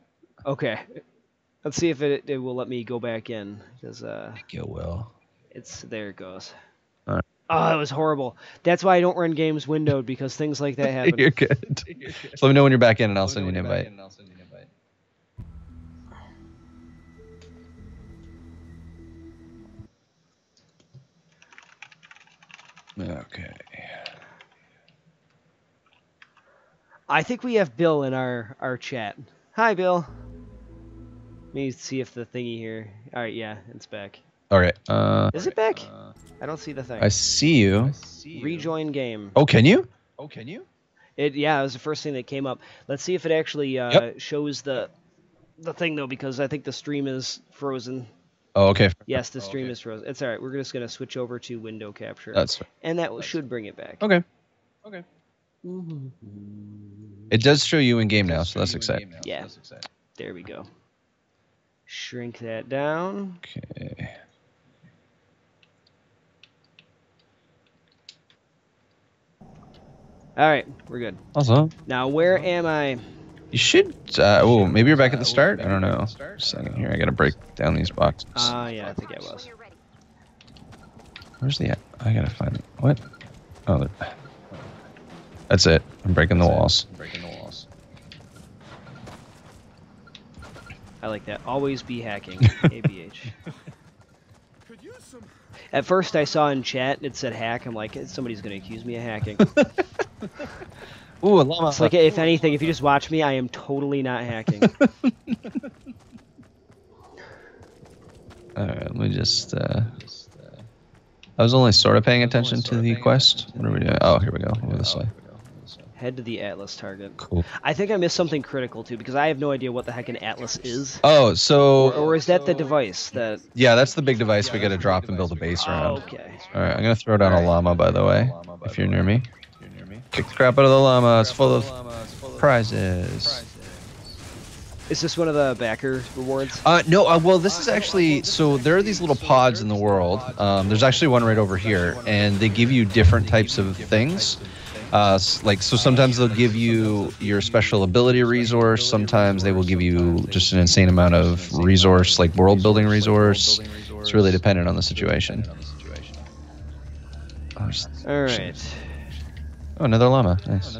no. Okay. Let's see if it will let me go back in. Because
You will.
it's there it goes.
Alright.
Oh, it was horrible. That's why I don't run games windowed, because things like that happen.
You're good. So let me know when you're back in, and I'll send you an invite. Okay.
I think we have Bill in our chat. Hi, Bill. Let me see if the thingy here. All right, yeah, it's back.
All right.
Is it back? I don't see the thing.
I see you.
Rejoin game.
Oh, can you?
Yeah, it was the first thing that came up. Let's see if it actually shows the thing though, because I think the stream is frozen.
Oh, okay.
Yes, the stream is frozen. It's all right. We're just gonna switch over to window capture,
That's right.
and that should bring it back.
Okay. It does show you in game now, so that's exciting.
Yeah. There we go. Shrink that down.
Okay.
All right, we're good.
Awesome.
Now, where am I?
You should. Oh, maybe you're back at the start. I don't know. Just a second here. I gotta break down these boxes.
Yeah, I think I was.
when you're ready.
Where's the? I gotta find it. What? Oh, there. That's it. I'm breaking the walls.
I like that. Always be hacking. ABH. At first, I saw in chat it said hack. I'm like, somebody's gonna accuse me of hacking.
Ooh, a llama.
It's like, if anything, if you just watch me, I am totally not hacking.
Alright, let me just. I was only sort of paying attention to the quest. What are we doing? Oh, here we go. Over this way.
Head to the Atlas target.
Cool.
I think I missed something critical too, because I have no idea what the heck an Atlas is.
Oh, so
Or is that the device that?
yeah, that's the big device we got to drop and build a base around.
Okay.
All right, I'm gonna throw down a llama, by the way, if you're near me. Kick the crap out of the llama. It's full of prizes.
Is this one of the backer rewards?
No, well, this is actually, so there are these little pods in the world. There's actually one right over here, and they give you different types of things. So sometimes they'll give you your special ability resource. Sometimes they will give you just an insane amount of resource, like world building resource. It's really dependent on the situation.
All right.
Oh, another llama. Nice.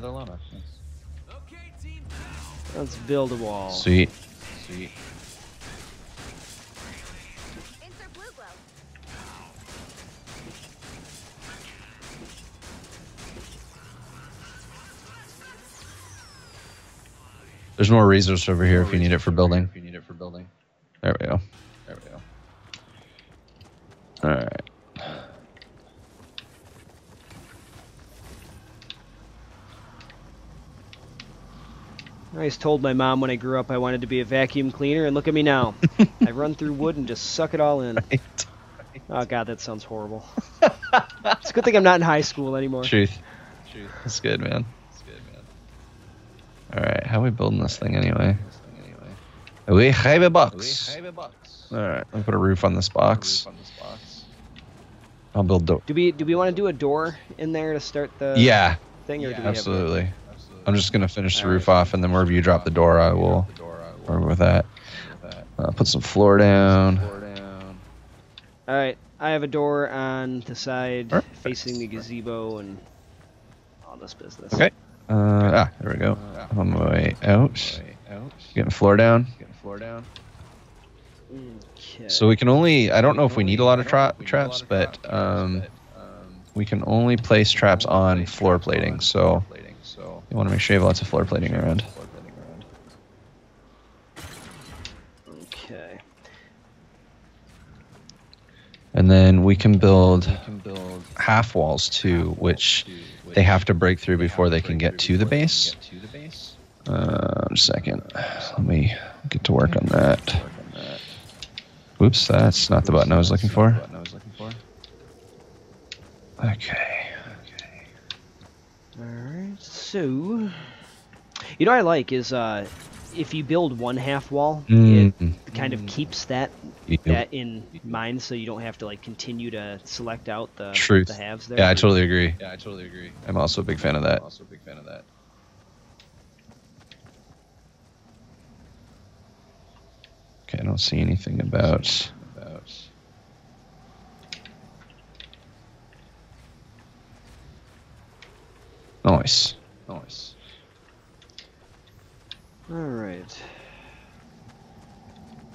Let's build a wall.
Sweet.
Insert blue glow.
There's more resource over here if you need it for building. There we go. All right.
I always told my mom when I grew up I wanted to be a vacuum cleaner, and look at me now. I run through wood and just suck it all in.
Right.
Oh god, that sounds horrible. It's a good thing I'm not in high school anymore.
Truth. That's good, man. All right, how are we building this thing anyway? We have a box. All right, I'll put a roof on this box. I'll build door.
Do we want to do a door in there to start the
Yeah,
thing, or do we
absolutely. I'm just gonna finish the roof off, and then wherever you drop the door, I will work with that. Put some floor down.
All right, I have a door on the side facing the gazebo and all this business.
Okay. There we go. I'm on my way out. Getting floor down.
Okay.
So we can only, I don't know if we need a lot of traps, but we can only place traps on floor plating. So you want to make sure you have lots of floor plating around.
Okay.
And then we can build half walls too, which they have to break through before they can get to the base. A second. Let me get to work on that. Oops, that's not the button I was looking for. Okay.
Alright, so you know what I like is if you build one half wall, it kind of keeps that in mind, so you don't have to like continue to select out the halves there.
Yeah, I totally agree. I'm also a big fan of that. Okay, I don't see anything about. Nice.
Alright.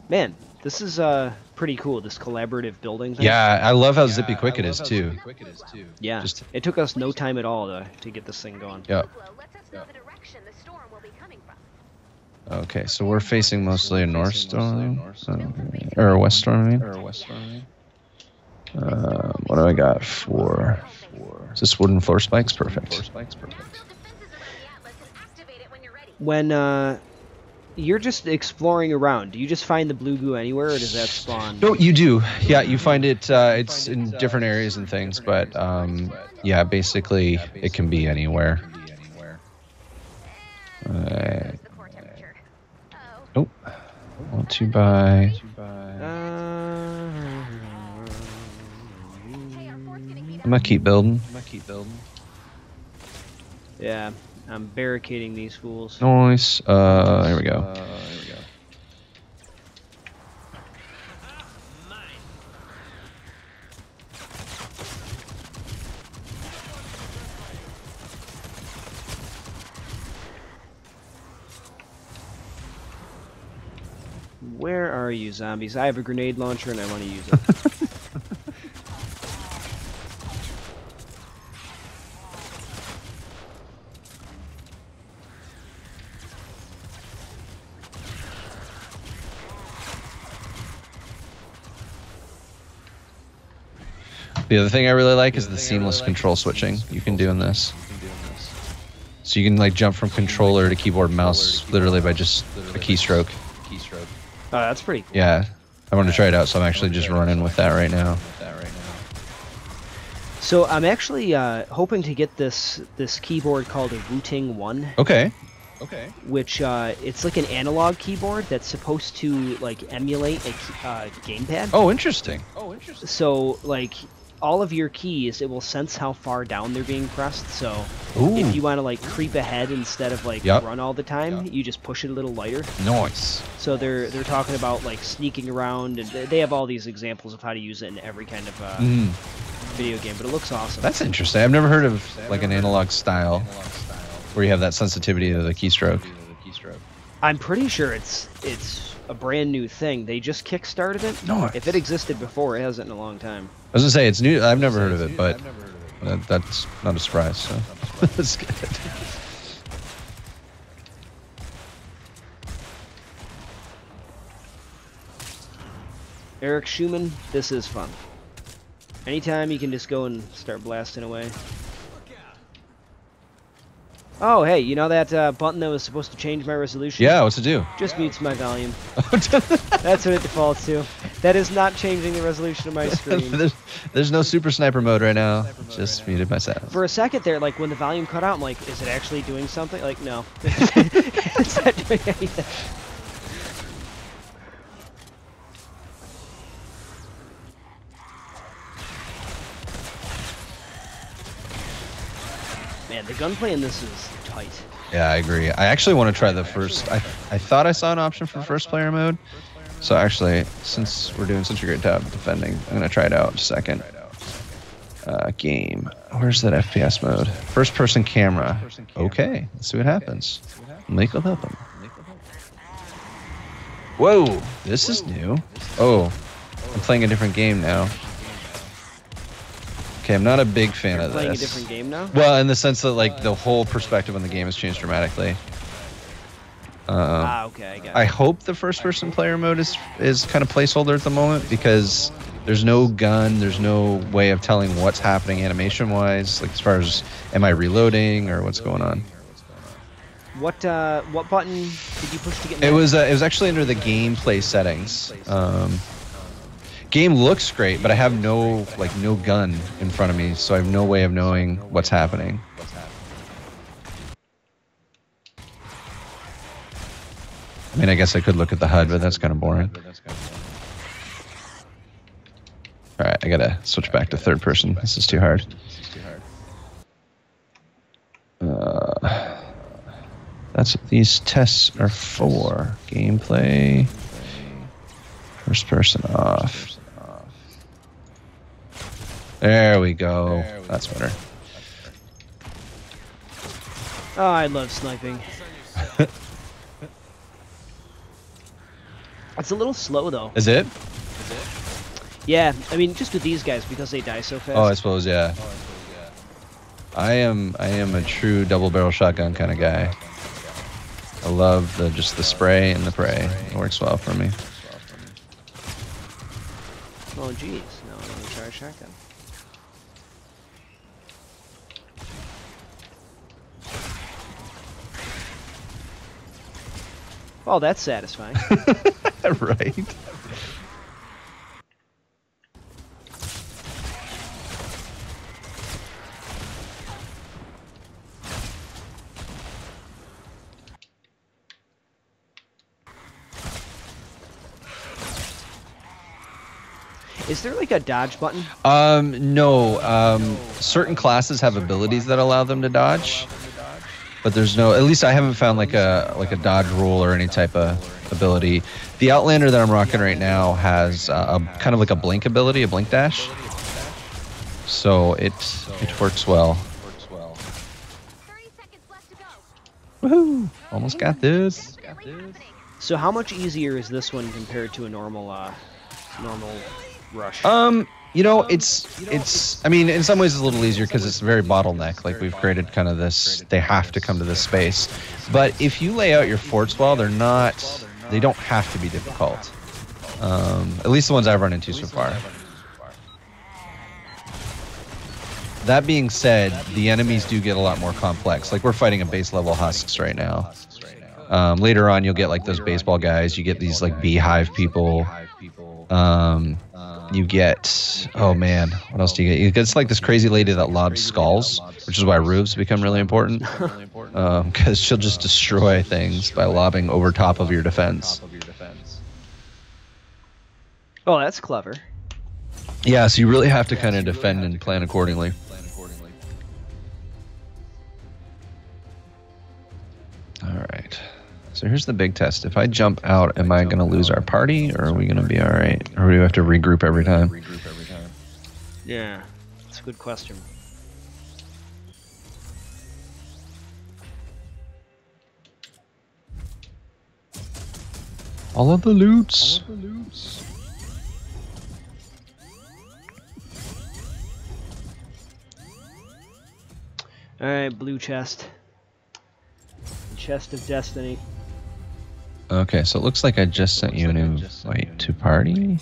Man, this is pretty cool, this collaborative building thing.
Yeah, I love how zippy quick it is too.
Yeah, it took us no time at all to get this thing going.
Yep.
Blue glow lets us know the direction the storm will be coming from.
Okay, so we're facing mostly a north storm, or a west storm, I mean. What do I got for? Is this wooden floor spikes? Perfect.
Build defenses around the Atlas and activate it when you're ready.
When you're just exploring around, do you just find the blue goo anywhere, or does that spawn?
No, you do. Yeah, you find it. It's in different areas and things, but yeah, basically it can be anywhere.
There's the core temperature. Uh-oh.
Nope. Want to buy.
Hey, our fort's getting beat
I'm gonna keep building.
Yeah, I'm barricading these fools.
Nice. Here we go.
Where are you, zombies? I have a grenade launcher and I want to use it.
The other thing I really like is the seamless control switching you can do in this. So So you can like jump from controller to keyboard mouse literally by just a keystroke.
Oh, that's pretty cool.
Yeah, I want to try it out, so I'm actually just running with that right now.
So I'm actually hoping to get this keyboard called a Wooting 1.
Okay.
Which it's like an analog keyboard that's supposed to like emulate a gamepad.
Oh, interesting.
So like all of your keys, it will sense how far down they're being pressed. So
Ooh.
if you want to like creep ahead instead of like run all the time, you just push it a little lighter.
Nice.
So they're talking about like sneaking around, and they have all these examples of how to use it in every kind of video game. But it looks awesome.
That's interesting. I've never heard of like an analog style where you have that sensitivity to the keystroke.
I'm pretty sure it's a brand new thing. They just kickstarted it.
Nice.
If it existed before, it hasn't in a long time.
I was gonna say it's new. I've never heard of it, but that's not a surprise. So that's good.
Eric Schumann, this is fun. Anytime you can just go and start blasting away. Oh, hey, you know that button that was supposed to change my resolution?
Yeah, what's it do?
Just mutes my volume. That's what it defaults to. That is not changing the resolution of my screen.
There's no Super Sniper mode right now. Just muted my sound.
For a second there, like when the volume cut out, I'm like, is it actually doing something? Like, no. It's not doing anything. Man, the gunplay in this is tight.
Yeah, I agree. I actually want to try the first. I thought I saw an option for first player mode. So actually, since we're doing such a great job defending, I'm going to try it out in a second. Game. Where's that FPS mode? First person camera. Okay, let's see what happens. Make it happen. Whoa, this is new. Oh, I'm playing a different game now. Okay, I'm not a big fan of this.
Playing a different game now?
Well, in the sense that like the whole perspective on the game has changed dramatically.
Okay, I got it.
I hope the first-person player mode is kind of placeholder at the moment because there's no gun, there's no way of telling what's happening animation-wise, like as far as am I reloading or what's going on.
What button did you push to get?
It was actually under the gameplay settings. Game looks great, but I have no gun in front of me, so I have no way of knowing what's happening. I mean, I guess I could look at the HUD, but that's kind of boring. All right, I gotta switch back to third person. This is too hard. That's what these tests are for. Gameplay. First person off. There we go. That's better.
Oh, I love sniping. It's a little slow though.
Is it?
Yeah, I mean just with these guys because they die so fast.
Oh, I suppose, yeah. I am a true double barrel shotgun kind of guy. I love just the spray and the pray. It works well for me.
Oh geez, no, I'm gonna try a shotgun. Oh, that's satisfying.
Right.
Is there like a dodge button?
No. Certain classes have abilities that allow them to dodge, but there's no. At least I haven't found like a dodge rule or any type of ability. The Outlander that I'm rocking right now has a kind of like a blink ability, a blink dash. So it works well.
30 seconds left to go.
Woohoo! Almost got this.
So how much easier is this one compared to a normal rush?
You know, it's. I mean, in some ways, it's a little easier because it's very bottleneck. Like we've created kind of this. They have to come to this space, but if you lay out your forts well, they're not. They don't have to be difficult. At least the ones I've run into so far. That being said, the enemies do get a lot more complex. Like we're fighting a base level husks right now. Later on, you'll get like those baseball guys. You get these like beehive people. You get, oh man, what else do you get? You get like this crazy lady that lobs skulls, which is why roofs become really important. Because she'll just destroy things by lobbing over top of your defense.
Oh, that's clever.
Yeah, so you really have to kind of defend and plan accordingly. All right. So here's the big test. If I jump out, am I going to lose our party, or are we going to be all right? Or do we have to regroup every time?
Yeah, that's a good question.
All of the loots.
All right, blue chest. Chest of Destiny.
Okay, so it looks like I just sent you an invite to party.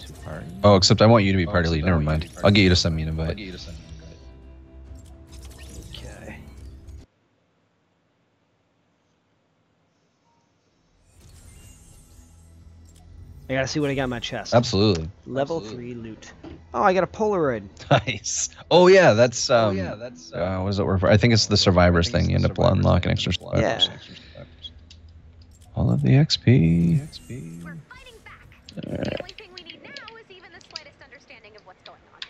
Oh, except I want you to be party lead. Never mind. I'll get you to send me an invite.
Okay. I gotta see what I got in my chest.
Absolutely.
Level 3 loot. Oh, I got a Polaroid.
Nice. Oh yeah, that's what does it work for? I think it's the survivors thing. You end up unlocking extra survivors.
Yeah.
All of the XP.
We're fighting back. The only thing we need now is even the slightest understanding of what's going on.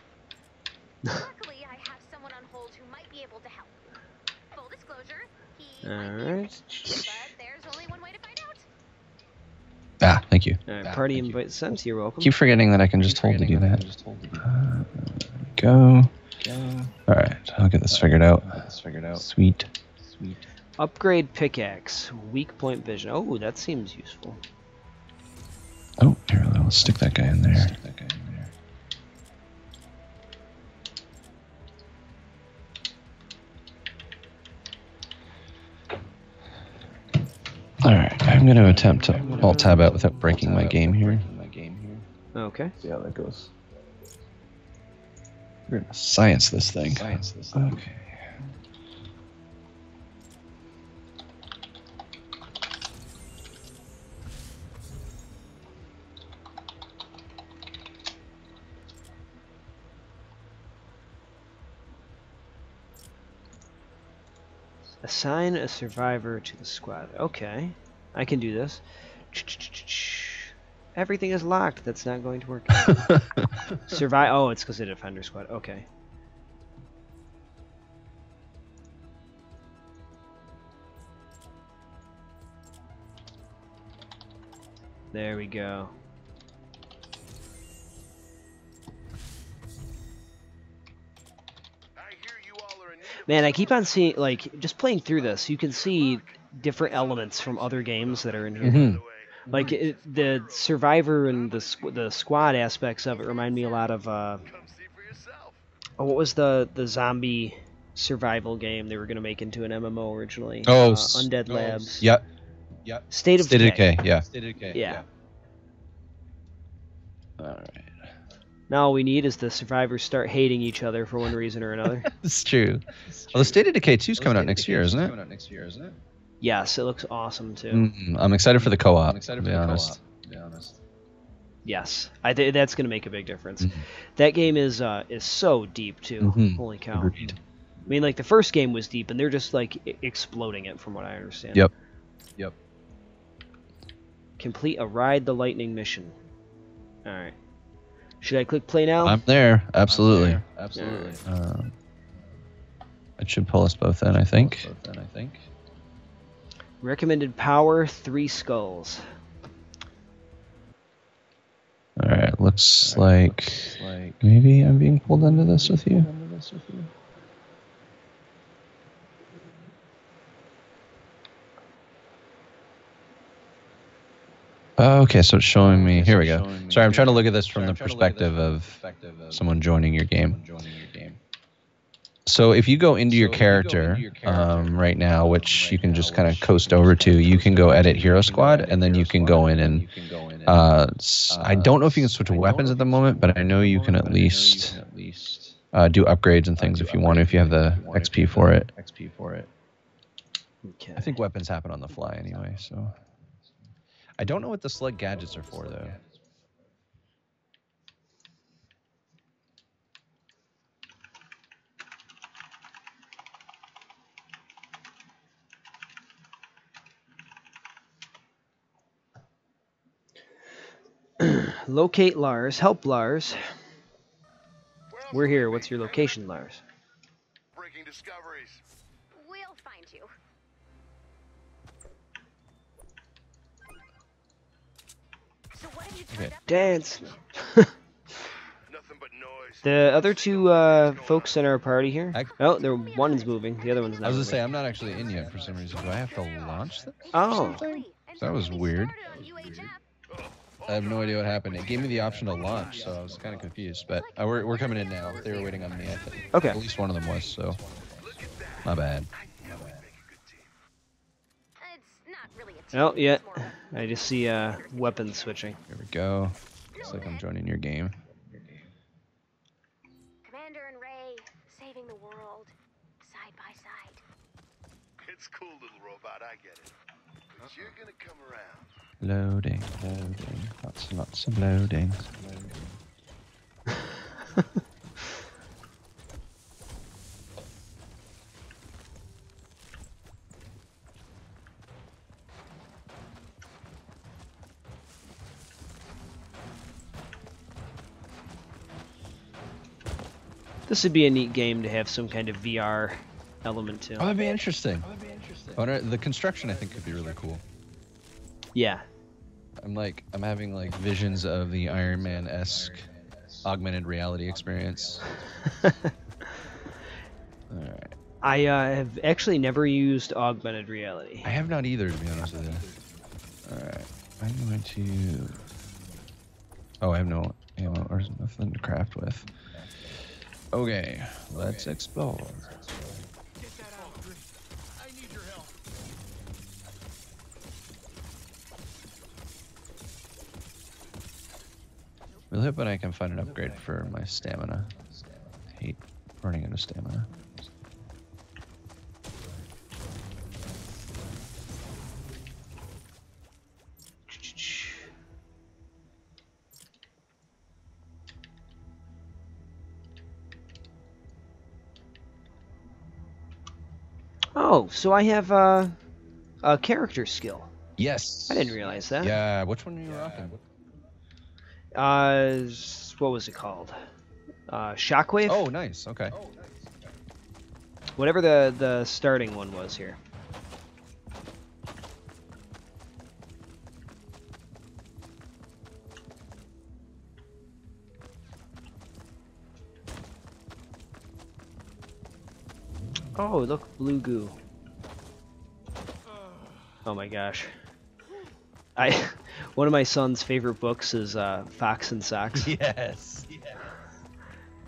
Luckily, I have someone on hold who might be able to help. Full disclosure, he might be
Alright.
but there's only one way to find out.
Ah, thank you.
Alright, party invite sent. You're welcome.
Keep forgetting that I can just hold to do that. Go. Alright, I'll get this figured out. Sweet.
Upgrade pickaxe. Weak point vision. Oh, that seems useful.
Oh, here, let's stick that guy in there. Alright, I'm going to attempt to alt tab out without breaking my game here.
Okay.
See how that goes. We're going to science this thing. Okay.
Assign a survivor to the squad. Okay. I can do this. Everything is locked. That's not going to work. Survive. Oh, it's because of the defender squad. Okay. There we go. Man, I keep on seeing, like, just playing through this, you can see different elements from other games that are in here.
Mm-hmm.
Like, the Survivor and the squad aspects of it remind me a lot of, what was the zombie survival game they were going to make into an MMO originally?
Oh,
Undead Labs.
Yep.
State of Decay.
Yeah.
Yeah.
Alright.
Now all we need is the survivors start hating each other for one reason or another.
It's true. Well, the State of Decay 2 is coming out next year, isn't it?
Yes, it looks awesome too.
I'm excited for the co-op, to be honest.
Yes, I think that's going to make a big difference.
Mm-hmm.
That game is so deep too.
Mhm.
Holy cow!
Agreed.
I mean, like the first game was deep, and they're just like exploding it, from what I understand.
Yep.
Complete a Ride the Lightning mission. All right. Should I click play now?
I'm there. Absolutely.
Absolutely.
It should pull us both in, I think.
Recommended power 3 skulls.
All right. Looks like maybe I'm being pulled into this with you. Okay, so it's showing me. Here we go. Sorry, I'm trying to look at this from the perspective of someone joining your game. So if you go into your character right now, which you can just kind of coast over to, you can go edit Hero Squad, and then you can go in and I don't know if you can switch weapons at the moment, but I know you can at least do upgrades and things if you want to, if you have the XP for it.
Okay.
I think weapons happen on the fly anyway, so. I don't know what the slug gadgets are for, though.
Locate Lars. Help Lars. We're here. What's your location, Lars?
Breaking discoveries.
We'll find you. So what have you turned up?
Dance.
Nothing but noise.
The other two folks in our party here. Oh, one is moving. The other one's not.
I was gonna
moving.
say I'm not actually in yet for some reason. Do I have to launch this?
Oh.
That was weird. I have no idea what happened. It gave me the option to launch, so I was kind of confused. But we're coming in now. They were waiting on me, I think.
Okay.
At least one of them was, so my bad.
It's not really a team.
Oh, yeah.
It's more of a-
I just see weapon switching.
Here we go. Looks like I'm joining your game.
Commander and Ray saving the world side by side.
It's cool, little robot, I get it. But you're gonna come around.
Loading. Lots of loading.
This would be a neat game to have some kind of VR element to.
Oh, that'd be interesting. The construction, I think, could be really cool.
Yeah.
I'm having like visions of the Iron Man-esque augmented reality experience. Alright.
I have actually never used augmented reality.
I have not either, to be honest with you. Alright. I'm going to... Oh, I have no ammo or nothing to craft with. Okay, let's explore. Really hoping I can find an upgrade for my stamina. I hate running out of stamina.
Oh, so I have a character skill.
Yes.
I didn't realize that.
Yeah, which one are you rocking?
What was it called? Shockwave?
Oh, nice. Okay.
Whatever the starting one was here. Oh, look, blue goo. Oh my gosh. One of my son's favorite books is Fox and Socks.
Yes.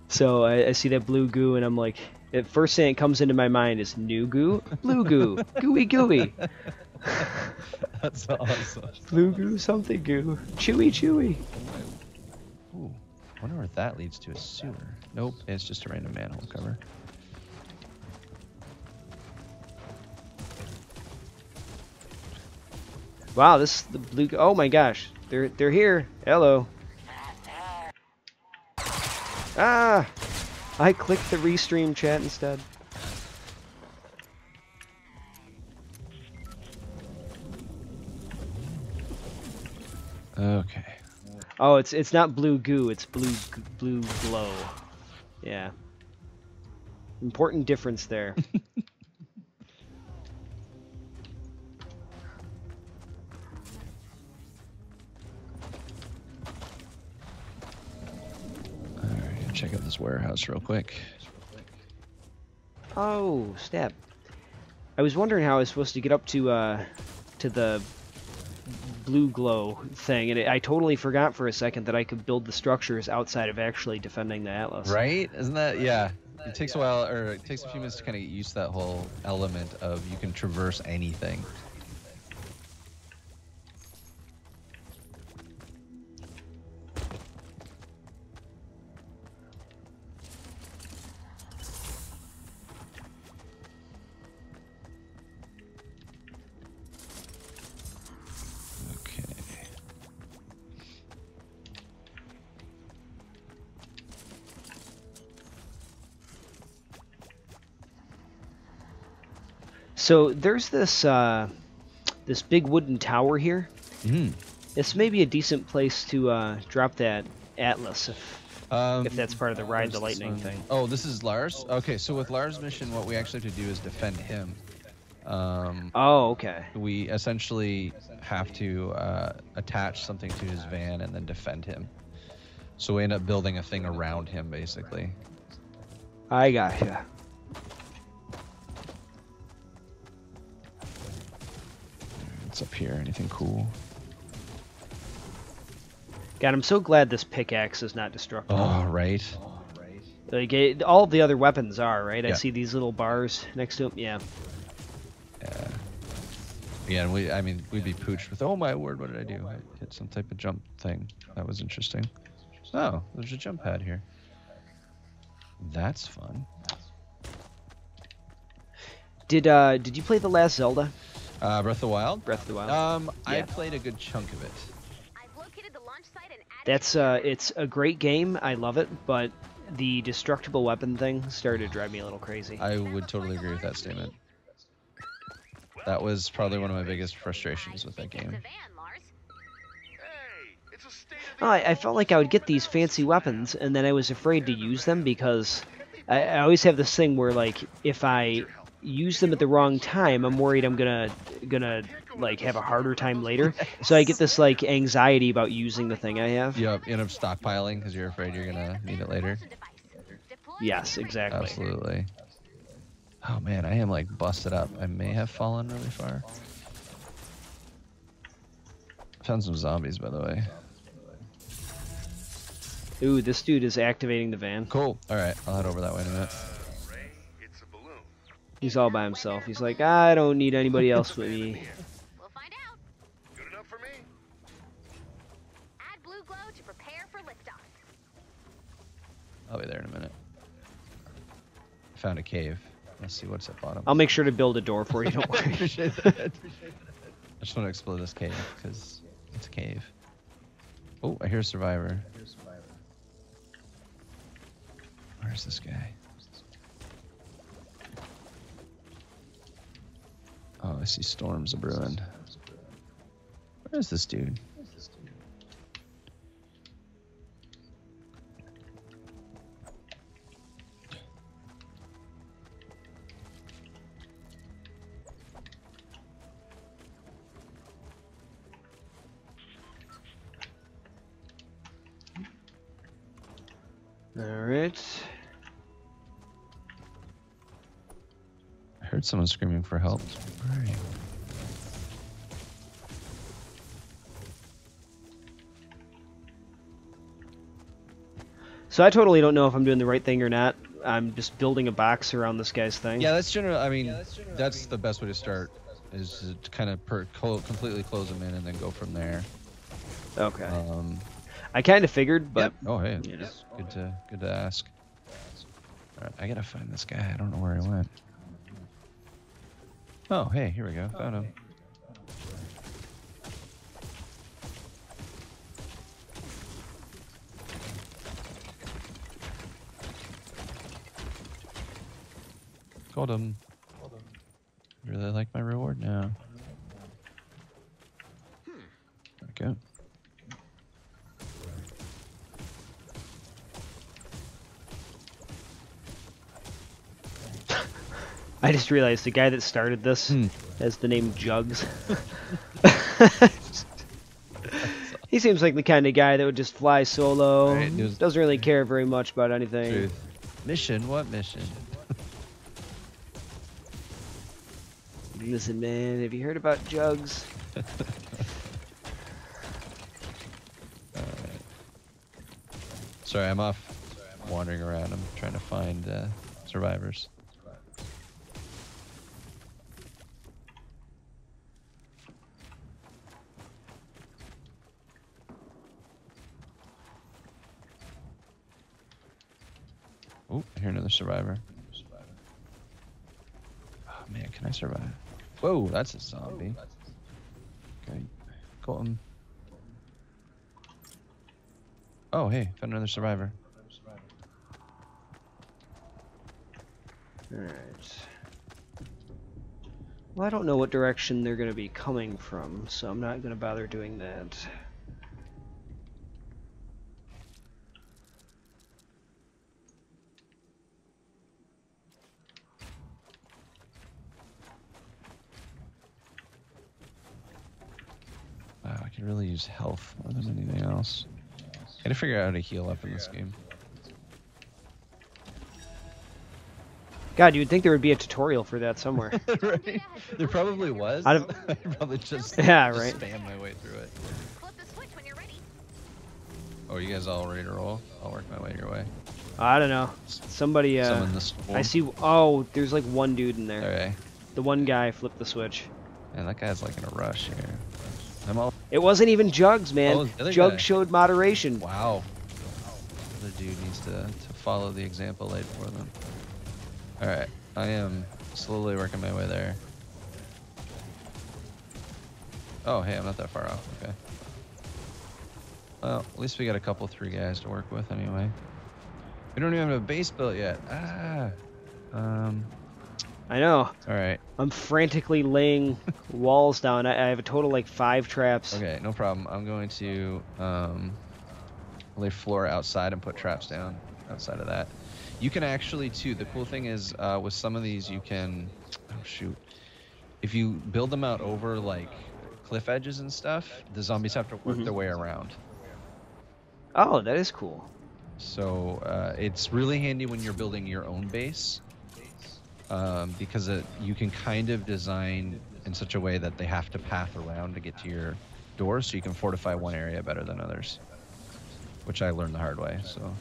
So I see that blue goo and I'm like, the first thing that comes into my mind is new goo, blue goo, gooey gooey.
That's awesome.
Blue goo, something goo, chewy chewy.
Ooh, wonder where that leads to, a sewer. Nope, it's just a random manhole cover.
Wow, the blue. Oh my gosh, they're here. Hello. Ah, I clicked the restream chat instead.
Okay.
Oh, it's not blue goo. It's blue glow. Yeah. Important difference there.
Alright, check out this warehouse real quick.
Oh, snap. I was wondering how I was supposed to get up to the blue glow thing, and I totally forgot for a second that I could build the structures outside of actually defending the Atlas.
Right? Isn't that, yeah. It takes a while, or it takes a few minutes to kind of get used to that whole element of you can traverse anything.
So there's this this big wooden tower here.
Mm.
This may be a decent place to drop that Atlas if that's part of the Ride the Lightning thing.
Oh, this is Lars? Okay, so with Lars' mission, what we actually have to do is defend him.
Oh, okay.
We essentially have to attach something to his van and then defend him. So we end up building a thing around him, basically.
I gotcha.
What's up here? Anything cool?
God, I'm so glad this pickaxe is not destructible.
Oh, right.
Like all of the other weapons are, right? I
Yeah.
see these little bars next to them. Yeah.
Yeah. Again, I mean, we'd be pooched with, oh my word, what did I do? I hit some type of jump thing. That was interesting. Oh, there's a jump pad here. That's fun.
Did you play the last Zelda?
Breath of the Wild?
Breath of the Wild.
I
Yeah.
played a good chunk of it.
I've located the launch site and added
That's it's a great game. I love it, but the destructible weapon thing started to drive me a little crazy.
I would totally agree with that statement. That was probably one of my biggest frustrations with that
Think it's
game.
a van, Lars.
Hey, it's a state of
Oh, I felt like I would get these fancy weapons, and then I was afraid to use them because I always have this thing where, like, if I use them at the wrong time, I'm worried I'm gonna like have a harder time later. So I get this like anxiety about using the thing I have.
You end up stockpiling because you're afraid you're gonna need it later.
Yes, exactly.
Absolutely. Oh man, I am like busted up. I may have fallen really far. Found some zombies, by the way.
Ooh, this dude is activating the van.
Cool. All right, I'll head over that way in a minute.
Ray, it's a balloon.
He's all by himself. He's like, I don't need anybody else with me.
We'll find out.
Good enough for me?
Add blue glow to prepare for liftoff.
I'll be there in a minute. Found a cave. Let's see what's at bottom.
I'll make sure to build a door for you. Don't worry.
Appreciate that. I just want to explore this cave because it's a cave. Oh, I hear a survivor. Where's this guy? Oh, I see storms a brewing. Where is this dude?
All right.
I heard someone screaming for help. Where are you?
So I totally don't know if I'm doing the right thing or not. I'm just building a box around this guy's thing.
Yeah, that's general. I mean, that's the best way to start. Is to kind of completely close them in and then go from there.
Okay. I kind of figured, but
Yep. Oh, hey,
you know.
it's good to ask. All right, I gotta find this guy. I don't know where he went. Oh, hey, here we go. Found him. Got him. Really like my reward now. Okay.
I just realized the guy that started this has the name Jugs. He seems like the kind of guy that would just fly solo.
Right, news-
Doesn't really care very much about anything.
Truth. Mission? What mission?
Listen, man, have you heard about Jugs?
Sorry, I'm off wandering around. I'm trying to find survivors. Oh, I hear another survivor. Oh man, can I survive? Whoa, that's a zombie. Okay, got him. Oh, hey, found another survivor.
Alright. Well, I don't know what direction they're going to be coming from, so I'm not going to bother doing that.
Wow, I could really use health more than anything else. Gotta figure out how to heal up in this game.
God, you would think there would be a tutorial for that somewhere.
Right? There probably was.
I'd
I'd probably just,
Yeah,
just
right.
spam my way through it.
Flip the switch when you're ready.
Oh, you guys all ready to roll? I'll work my way your way.
I don't know. Somebody,
Someone this
I see. Oh, there's like one dude in there.
Okay.
The one guy flipped the switch.
Man, that guy's like in a rush here. I'm all.
It wasn't even Jugs, man.
Oh, the other
Jugs
guy.
showed moderation.
Wow. The other dude needs to follow the example laid for them. Alright, I am slowly working my way there. Oh, hey, I'm not that far off. Okay. Well, at least we got a couple 3 guys to work with anyway. We don't even have a base built yet. Ah.
I know.
Alright.
I'm frantically laying walls down. I have a total like 5 traps.
Okay, no problem. I'm going to lay floor outside and put traps down outside of that. You can actually too. The cool thing is with some of these you can. Oh shoot! If you build them out over like cliff edges and stuff, the zombies have to work their way around.
Oh, that is cool.
So it's really handy when you're building your own base because you can kind of design in such a way that they have to path around to get to your doors, so you can fortify one area better than others, which I learned the hard way. So.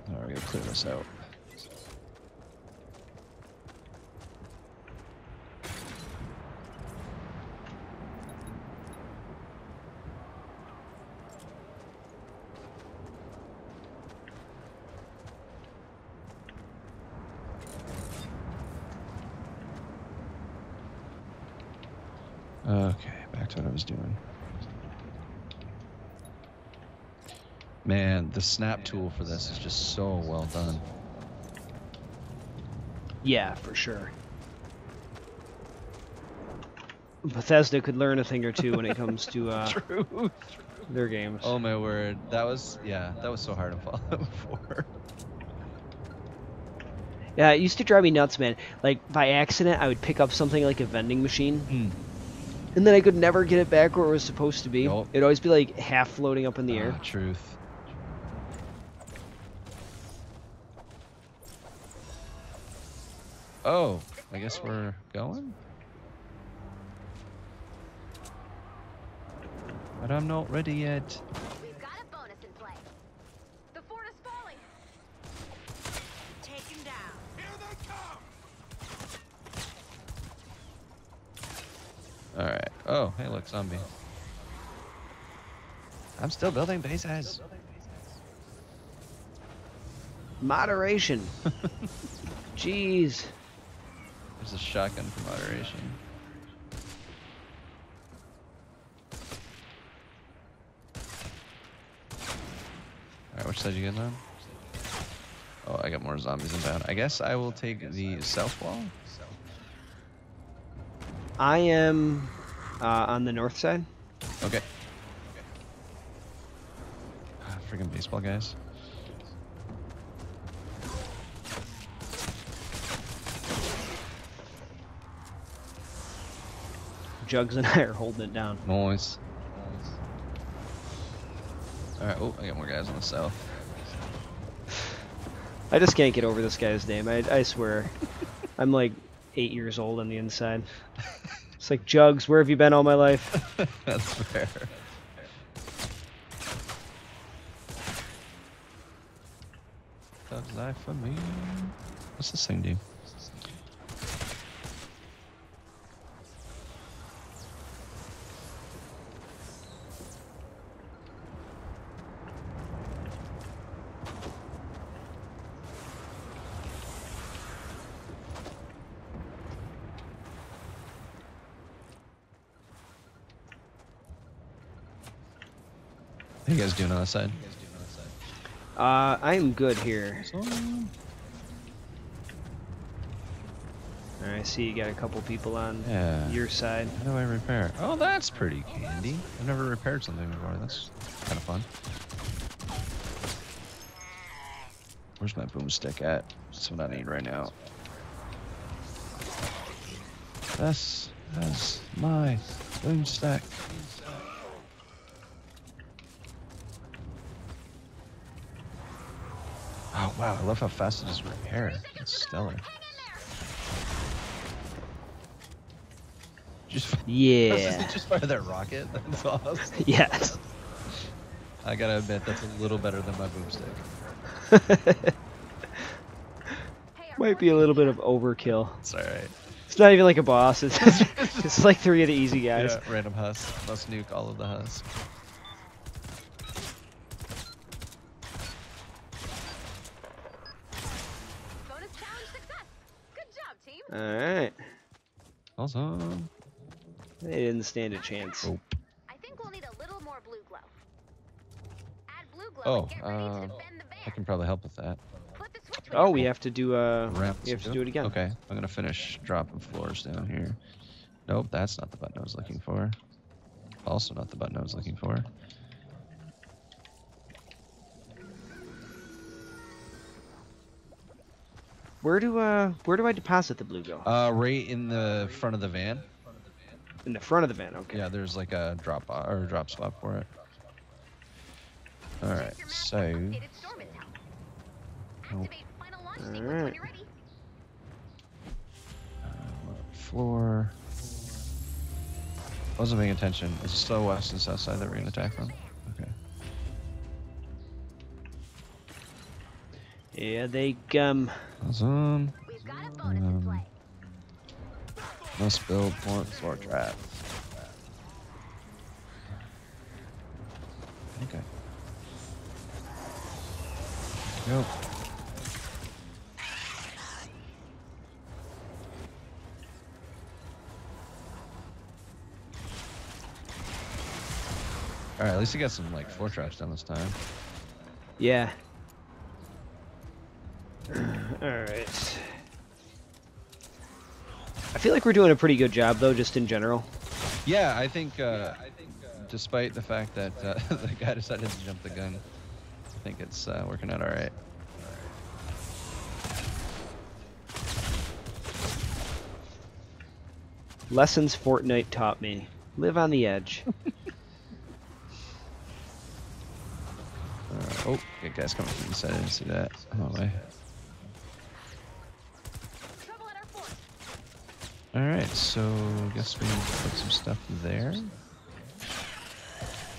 Alright, we're gonna clear this out. Okay, back to what I was doing. Man, the snap tool for this is just so well done.
Yeah, for sure. Bethesda could learn a thing or two when it comes to
True.
their games.
Oh my word, that was so hard to follow 4.
Yeah, it used to drive me nuts, man. Like, by accident, I would pick up something like a vending machine, and then I could never get it back where it was supposed to be.
Nope.
It'd always be, like, half floating up in the air.
Truth. Oh, I guess we're going? But I'm not ready yet.
We've got a bonus in play. The fort is falling. Taken down.
Here they come!
Alright. Oh, hey look, zombie. I'm still building bases.
Moderation. Jeez.
There's a shotgun for moderation. Alright, which side you getting on? Oh, I got more zombies inbound. I guess I will take the south wall.
I am on the north side.
Okay. Freaking baseball guys.
Jugs and I are holding it down.
Noise. Alright, oh, I got more guys on the south.
I just can't get over this guy's name. I swear. I'm like 8 years old on the inside. It's like, Jugs, where have you been all my life?
That's fair. That's life for me. What's this thing do? What are you guys doing on the side?
I'm good here.
So,
I see you got a couple people on
yeah.
your side.
How do I repair? Oh, that's pretty handy. I've never repaired something before. That's kind of fun. Where's my boomstick at? That's what I need right now. That's my boomstick. Oh wow, I love how fast it is to repair. It's stellar. Just
Yeah.
just fire that rocket. That's awesome.
Yes.
I gotta admit that's a little better than my boomstick.
Might be a little bit of overkill.
It's alright.
It's not even like a boss. It's it's like 3 of the easy guys.
Yeah, random husk. Must nuke all of the husk.
Bonus challenge success. Good job, team.
All right.
Awesome.
They didn't stand a chance.
Oh.
I think we'll need a little more blue glow. Add blue glow
Oh,
and get ready to defend the
I
van.
can probably help with that.
Flip the switch when
Oh,
you're
we
ready.
have to do
Ramp
we have to
two?
do it again.
Okay, I'm gonna finish dropping floors down here. Nope, that's not the button I was looking for. Also not the button I was looking for.
Where do I deposit the blue go?
Right in the front of the van.
In the front of the van. Okay.
Yeah, there's like a drop or a drop spot for it. All right,
Check your map
so
for updated storm intel. Activate final launch sequence when
Alright.
you're ready.
floor. Wasn't paying attention. Is it still west and south side that we're gonna attack from? Okay.
Yeah, they
Awesome.
We've got a bonus in play.
Must build more floor trap. Okay. Go. Alright, at least we got some like floor traps done this time.
yeah. All right. I feel like we're doing a pretty good job though, just in general.
Yeah, I think despite the fact that the guy decided to jump the gun, I think it's working out alright.
Lessons Fortnite taught me: live on the edge.
Oh, good guys coming from the side. I didn't see that. Oh, way.
Trouble at our fort.
Alright, so I guess we need to put some stuff there.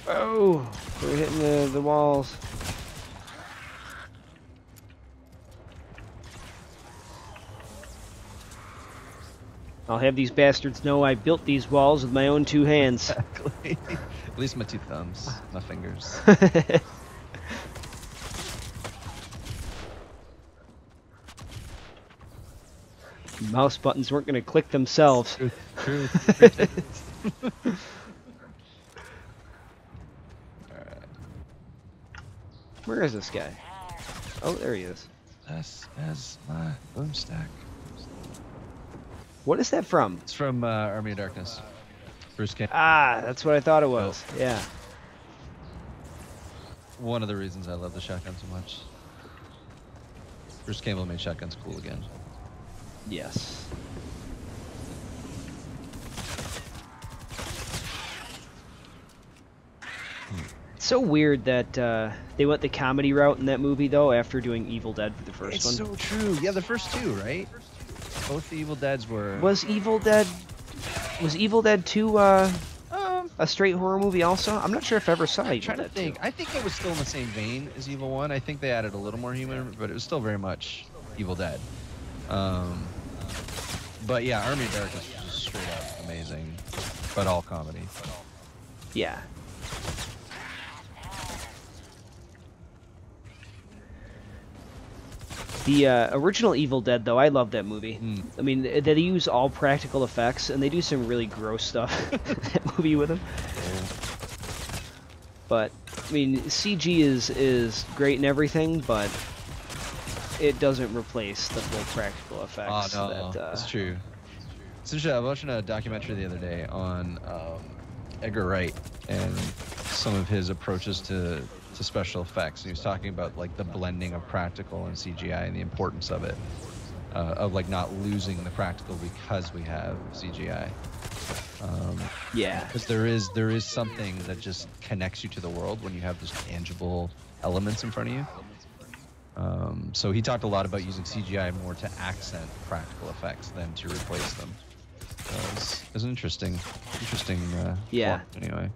Oh, we're hitting the walls. I'll have these bastards know I built these walls with my own 2 hands.
Exactly. At least my 2 thumbs, my fingers.
Mouse buttons weren't going to click themselves.
True.
Where is this guy? Oh, there he is.
This is my boomstack.
What is that from?
It's from Army of Darkness. Bruce Campbell.
Ah, that's what I thought it was. Yeah.
One of the reasons I love the shotgun so much. Bruce Campbell made shotguns cool again.
Yes. It's so weird that they went the comedy route in that movie, though, after doing Evil Dead for the first
It's
one.
so true. Yeah, the first 2, right? Both the Evil Deads were.
Was Evil Dead 2 a straight horror movie also? I'm not sure if I ever saw
I'm
Evil
trying to
Dead
think.
2.
I think it was still in the same vein as Evil 1. I think they added a little more humor, but it was still very much Evil Dead. But yeah, Army of Darkness was just straight up amazing, but all comedy.
Yeah. The original Evil Dead, though, I love that movie. I mean, they use all practical effects, and they do some really gross stuff in that movie with them. But I mean, CG is great and everything, but it doesn't replace the full practical effects.
Oh no, that's true. It's interesting. I was watching a documentary the other day on Edgar Wright and some of his approaches to special effects. And he was talking about like the blending of practical and CGI and the importance of it, of like not losing the practical because we have CGI.
Yeah,
because there is something that just connects you to the world when you have those tangible elements in front of you. So he talked a lot about using CGI more to accent practical effects than to replace them. It's an interesting
yeah.
point, anyway.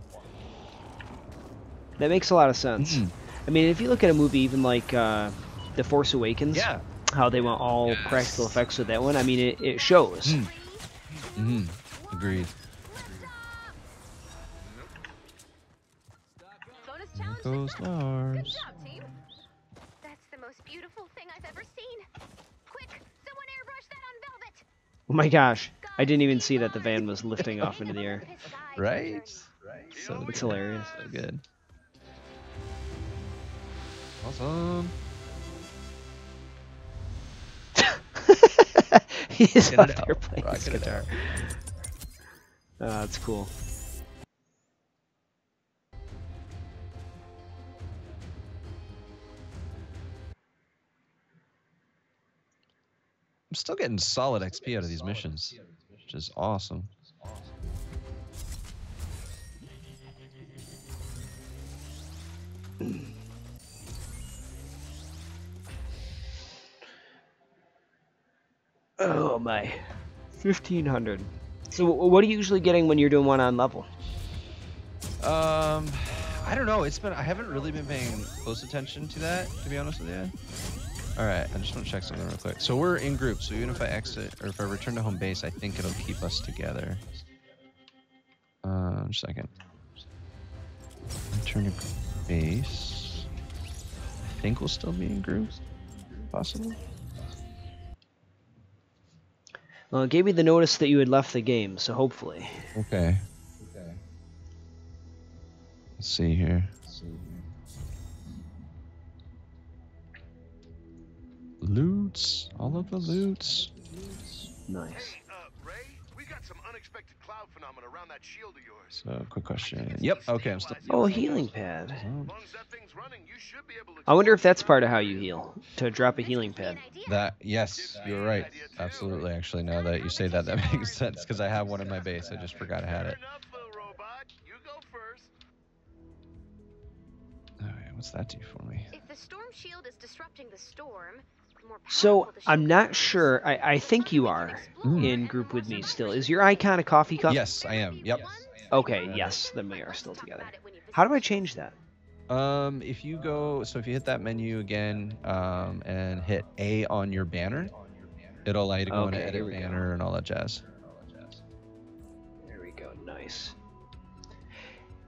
That makes a lot of sense.
Mm.
I mean, if you look at a movie even like The Force Awakens,
Yeah.
how they went all practical effects with that one, I mean, it shows.
Agreed.
Bonus challenge
Goes
success. Good
Lars.
job, team. That's the most beautiful thing I've ever seen. Quick, someone airbrush that on Velvet.
Oh my gosh, I didn't even see that the van was lifting off into the air.
Right? So
It's hilarious.
So good. Awesome.
He's
Get
out
it
there
out.
playing
Rock
his
it out.
guitar. That's cool.
I'm still getting solid XP out of these missions, which is awesome.
Oh my, 1500. So what are you usually getting when you're doing one on level?
I don't know. I haven't really been paying close attention to that, to be honest with you. All right, I just want to check something real quick. So we're in groups, so even if I exit or if I return to home base, I think it'll keep us together. Just a second. Return to base. I think we'll still be in groups, possibly.
Well, it gave me the notice that you had left the game, so hopefully.
Okay. Let's see here. Loots, all of the loots.
Nice.
Hey, Ray, we got some unexpected cloud phenomena around that shield of yours.
So, quick question. Yep. Okay, I'm still.
Oh, a healing pad.
As long as that thing's running, you should be able to.
I wonder if that's part of how you heal, to drop a healing pad.
That yes, you're right. Absolutely. Actually, now that you say that, that makes sense because I have one in my base. I just forgot I had it.
Fair enough, little robot. You go first.
All right, what's that do for me?
If the storm shield is disrupting the storm, the more
So,
powerful the
I'm
shield
not
is.
sure. I think you are in group with me still. Is your icon a coffee cup?
Yes, I am. Yep.
Okay, yes, then we are still together. How do I change that?
If you go, so if you hit that menu again, and hit A on your banner, it'll allow you to go into
Okay,
edit
here we go.
banner and all that jazz.
There we go, nice.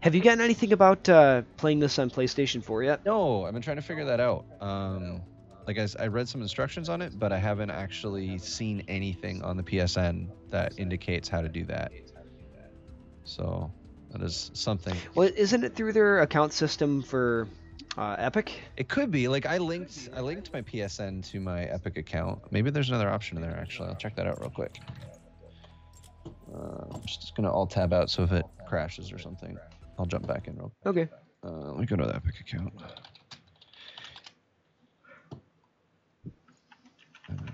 Have you gotten anything about playing this on PlayStation 4 yet?
No, I've been trying to figure that out. Like I read some instructions on it, but I haven't actually seen anything on the PSN that indicates how to do that. So that is something.
Well, isn't it through their account system for Epic?
It could be like I linked my PSN to my Epic account. Maybe there's another option in there. Actually, I'll check that out real quick. I'm just gonna alt tab out so if it crashes or something, I'll jump back in real quick.
Okay.
Let me go to the Epic account. Okay.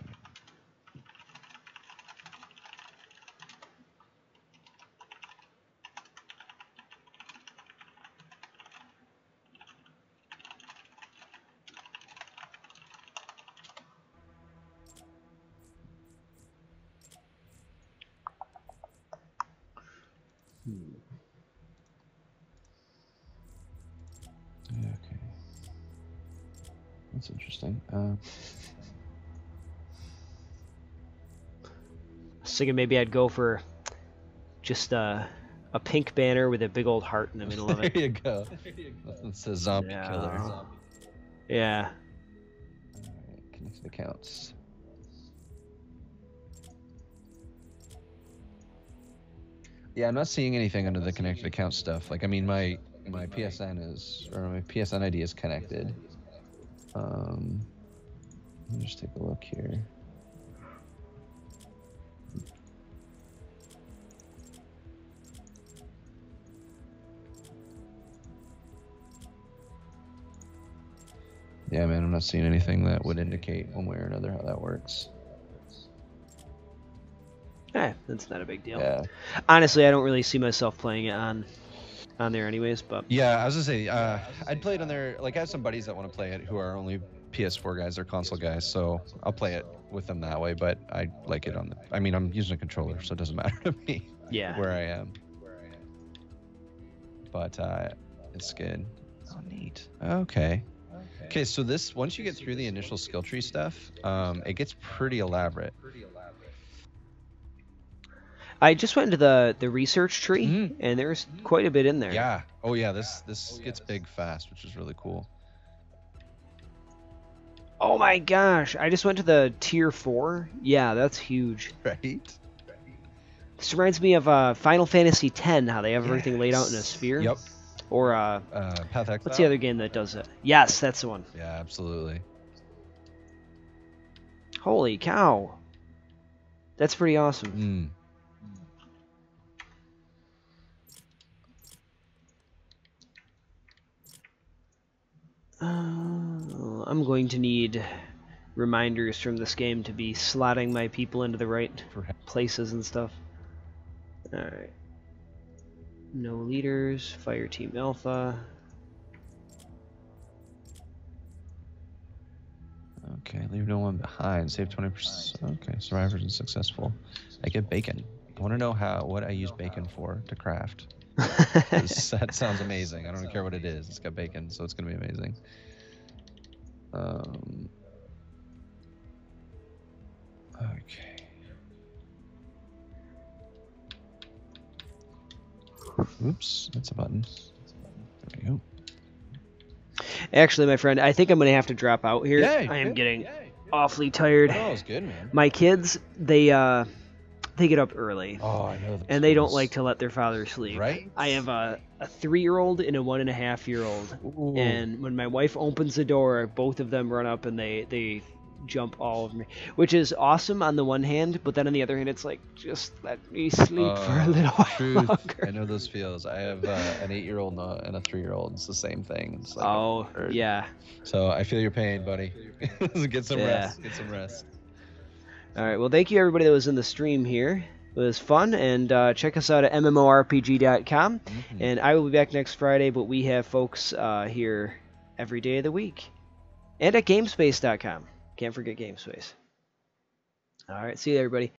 That's interesting.
I was thinking maybe I'd go for just a pink banner with a big old heart in the middle of
There
it.
you go. It's a zombie
Yeah.
killer.
Yeah.
Alright, connected accounts. Yeah, I'm not seeing anything under the connected account stuff. Like, I mean, my my PSN is, or my PSN ID is connected. Let me just take a look here. Yeah, man, I'm not seeing anything that would indicate one way or another how that works.
That's not a big deal.
Yeah.
Honestly, I don't really see myself playing it on there anyways, but
Yeah, I was gonna say, I'd play it on there. Like, I have some buddies that want to play it who are only PS4 guys or console guys, so I'll play it with them that way. But I like it on the. I mean, I'm using a controller, so it doesn't matter to me.
Yeah.
Where I am. But it's good. Oh, neat. Okay. Okay, so this, once you get through the initial skill tree stuff, it gets pretty elaborate.
I just went into the research tree, and there's quite a bit in there.
Yeah. Oh yeah, this gets big fast, which is really cool.
Oh my gosh! I just went to the tier 4. Yeah, that's huge.
Right.
This reminds me of Final Fantasy X, how they have everything laid out in a sphere.
Yep.
Or
Path Exile?
what's the other game that does it? Yes, that's the one.
Yeah, absolutely.
Holy cow! That's pretty awesome. I'm going to need reminders from this game to be slotting my people into the right places and stuff. Alright. No leaders. Fire Team Alpha.
Okay, leave no one behind. Save 20%. Okay, survivors and successful. I get bacon. I want to know what I use bacon for to craft. That sounds amazing. I don't care what it is. It's got bacon, so it's gonna be amazing. Okay. Oops, that's a button. There we go.
Actually, my friend, I think I'm going to have to drop out here.
Yay,
I am
good.
getting awfully tired.
Oh, it's good, man.
My kids, they get up early.
Oh, I know.
And they don't like to let their father sleep.
Right?
I have a 3-year-old and a 1.5-year-old. And when my wife opens the door, both of them run up and they jump all over me, which is awesome on the one hand, but then on the other hand, it's like, just let me sleep for a little while longer.
I know those feels. I have an 8-year-old and a 3-year-old. It's the same thing. It's like
yeah.
So I feel your pain, buddy. Get some rest. Get some rest.
All right. Well, thank you everybody that was in the stream here. It was fun, and check us out at mmorpg.com. And I will be back next Friday, but we have folks here every day of the week, and at gamespace.com. Can't forget GameSpace. All right, see you, everybody.